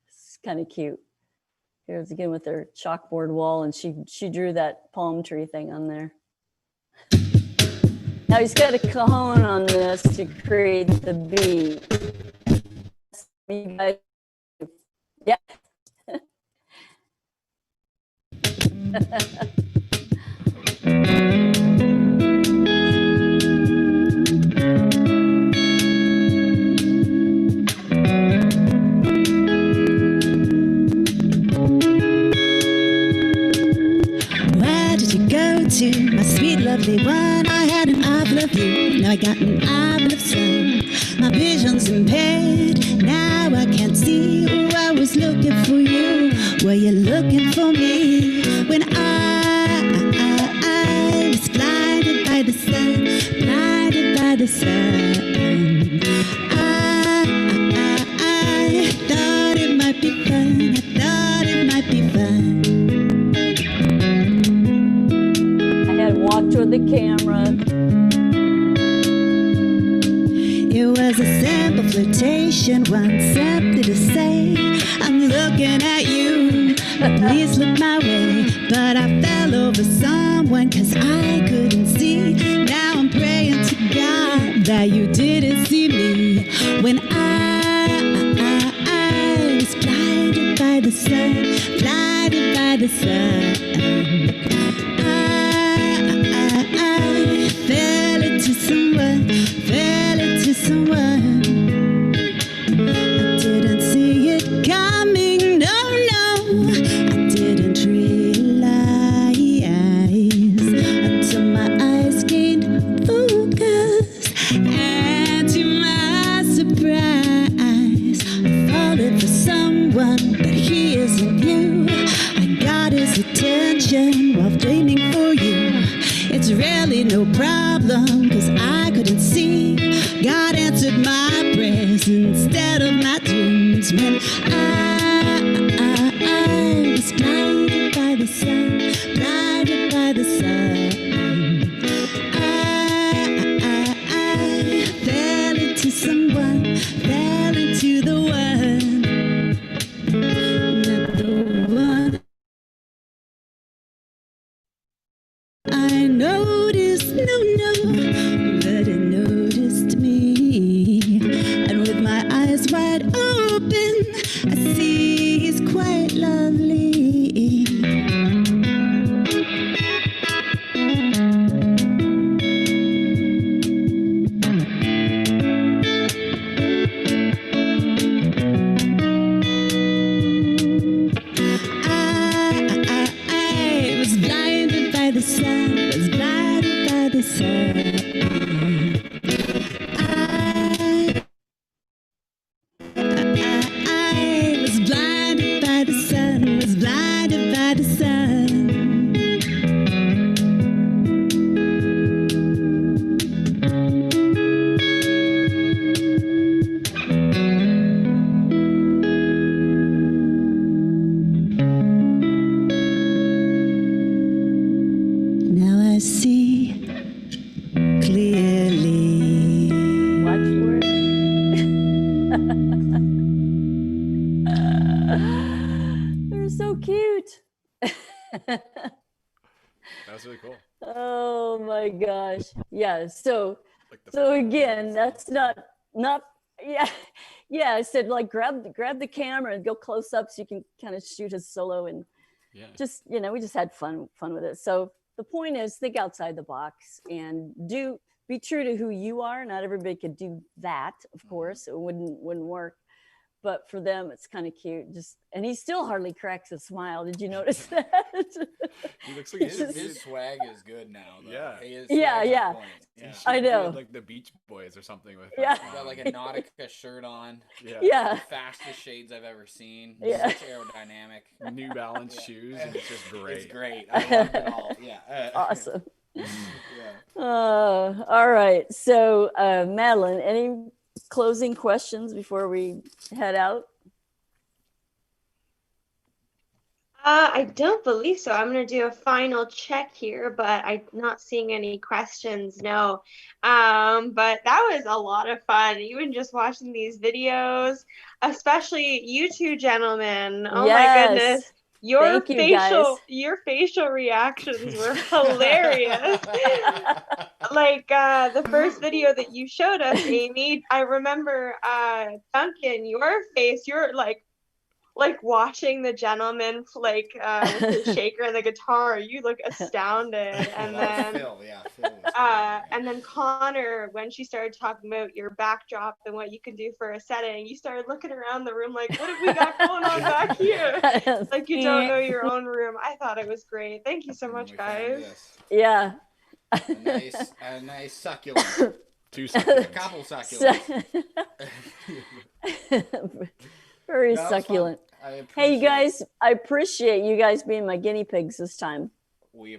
it's kind of cute. Here's again with their chalkboard wall, and she drew that palm tree thing on there. Now he's got a cajon on this to create the beat. You guys, yeah. Where did you go to, my sweet lovely one? I had an eyeful of you, now I got an eyeful of sun. My vision's impaired, now I can't see. Oh, I was looking for you, were you looking for me? When I was blinded by the sun, blinded by the sun. I thought it might be fun, I thought it might be fun. Walk toward the camera. It was a simple flirtation, one simply to say, I'm looking at you, please look my way. But I fell over someone cause I couldn't see. Now I'm praying to God that you didn't see me. When I was blinded by the sun, blinded by the sun. I fell into someone, fell into someone. I didn't see it coming, no, no. I didn't realize until my eyes gained focus. And to my surprise, I fallen for someone, but he isn't you. I got his attention while dreaming for you. It's really no problem, cause I couldn't see. God answered my prayers instead of my dreams. When I was blinded by the sun, blinded by the sun. I fell into someone, fell into the one. Not the one I noticed, no, but it noticed me. And with my eyes wide open, I see he's quite lovely. I was blinded by the sun, was blinded by the sun. I was blinded by the sun, was blinded by the sun. Now I see clearly. Watch for it. They're so cute. That was really cool. Oh my gosh. Yeah. So Like the so again, that's not yeah. Yeah, I said like grab the camera and go close up so you can kind of shoot his solo, and yeah. just, you know, we just had fun with it. So the point is, think outside the box and be true to who you are. Not everybody could do that, of course. It wouldn't work. But for them, it's kind of cute. And he still hardly cracks a smile. Did you notice that? He looks like His swag is good now, though. Yeah. His Yeah, swag's on yeah. point. Yeah. I know. Like the Beach Boys or something with Yeah. He's got like a Nautica shirt on. Yeah. Yeah. The fastest shades I've ever seen. Yeah. Such aerodynamic. New Balance shoes, and it's just great. It's great. I love it all. Yeah. Awesome. Yeah. All right. So, Madeline, any closing questions before we head out? I don't believe so. I'm going to do a final check here, but I'm not seeing any questions. No. But that was a lot of fun, even just watching these videos, especially you two gentlemen. Oh my goodness. Thank you, guys. Your facial reactions were hilarious. Like the first video that you showed us, Amy, I remember Duncan, your face, you're like watching the gentleman with the shaker and the guitar, you look astounded. And then Phil, yeah, Phil was and then Connor, when she started talking about your backdrop and what you can do for a setting, you started looking around the room like, what have we got going on back here? Like you don't know your own room. I thought it was great. Thank you so much, guys. Yeah. A nice succulent. 2 seconds. A couple succulents. Very succulent. Hey, you guys, I appreciate you guys being my guinea pigs this time.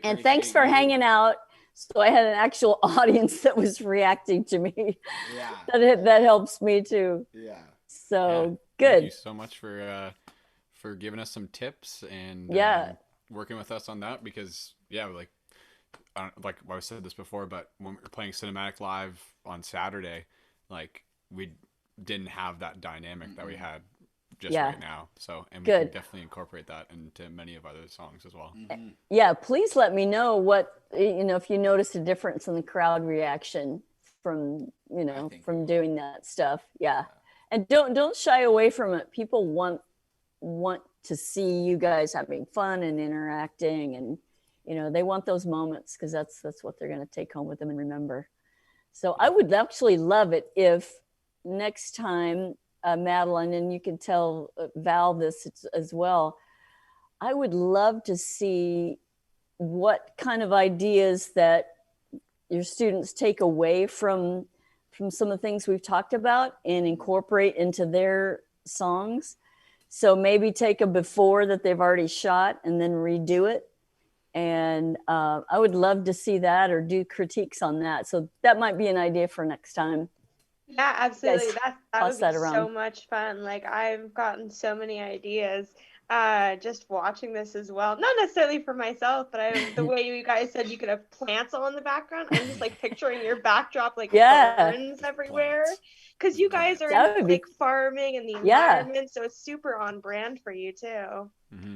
And thanks for hanging out. So I had an actual audience that was reacting to me. Yeah. That helps me too. Yeah. So good. Thank you so much for giving us some tips and working with us on that, because like I said this before, but when we were playing Cinematic Live on Saturday, like we didn't have that dynamic that we had just right now. So, and we can definitely incorporate that into many of other songs as well. Yeah, please let me know what, if you notice a difference in the crowd reaction from, from doing that stuff. Yeah. And don't shy away from it. People want to see you guys having fun and interacting, and they want those moments, because that's what they're going to take home with them and remember. So I would actually love it if next time, Madeline, and you can tell Val this as well, I would love to see what kind of ideas that your students take away from some of the things we've talked about and incorporate into their songs. So maybe take a before that they've already shot and then redo it. And I would love to see that, or do critiques on that. So that might be an idea for next time. Yeah, absolutely. That would be that around. So much fun. Like, I've gotten so many ideas just watching this as well. Not necessarily for myself, but the way you guys said you could have plants all in the background. I'm just like picturing your backdrop like ferns everywhere. Because you guys are in farming and the environment, so it's super on brand for you too.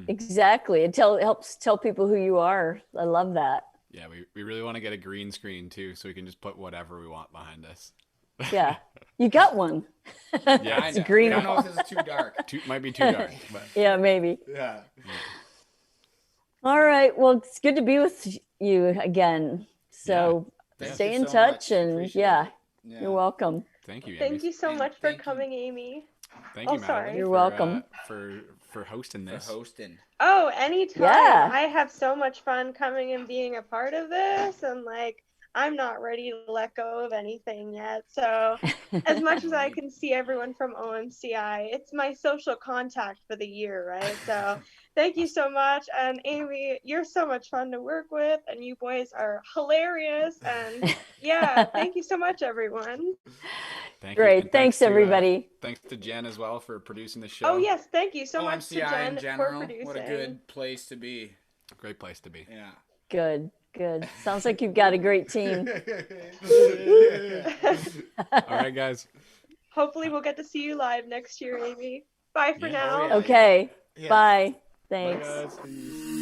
Exactly. It helps tell people who you are. I love that. Yeah, we really want to get a green screen too, so we can just put whatever we want behind us. Yeah, you got one. Yeah, it's green. I don't know if this is too dark. Might be too dark, but yeah, maybe. Yeah. All right. Well, it's good to be with you again. So stay in touch, and you're welcome. Thank you, Amy. Thank you so much for coming, Amy. Thank you, Madeline. You're welcome. For hosting this. Oh, anytime. Yeah. I have so much fun coming and being a part of this, and I'm not ready to let go of anything yet. So as much as I can see everyone from OMCI, it's my social contact for the year, right? So thank you so much. And Amy, you're so much fun to work with, and you boys are hilarious. And thank you so much, everyone. Great. Thanks everybody. Thanks to Jen as well for producing the show. Oh, yes. Thank you so much to OMCI Jen in general, for producing. what a good place to be. Great place to be. Yeah. Good. Sounds like you've got a great team. All right, guys. Hopefully we'll get to see you live next year, Amy. Bye for now. Okay. Yeah. Bye. Thanks. Bye, guys.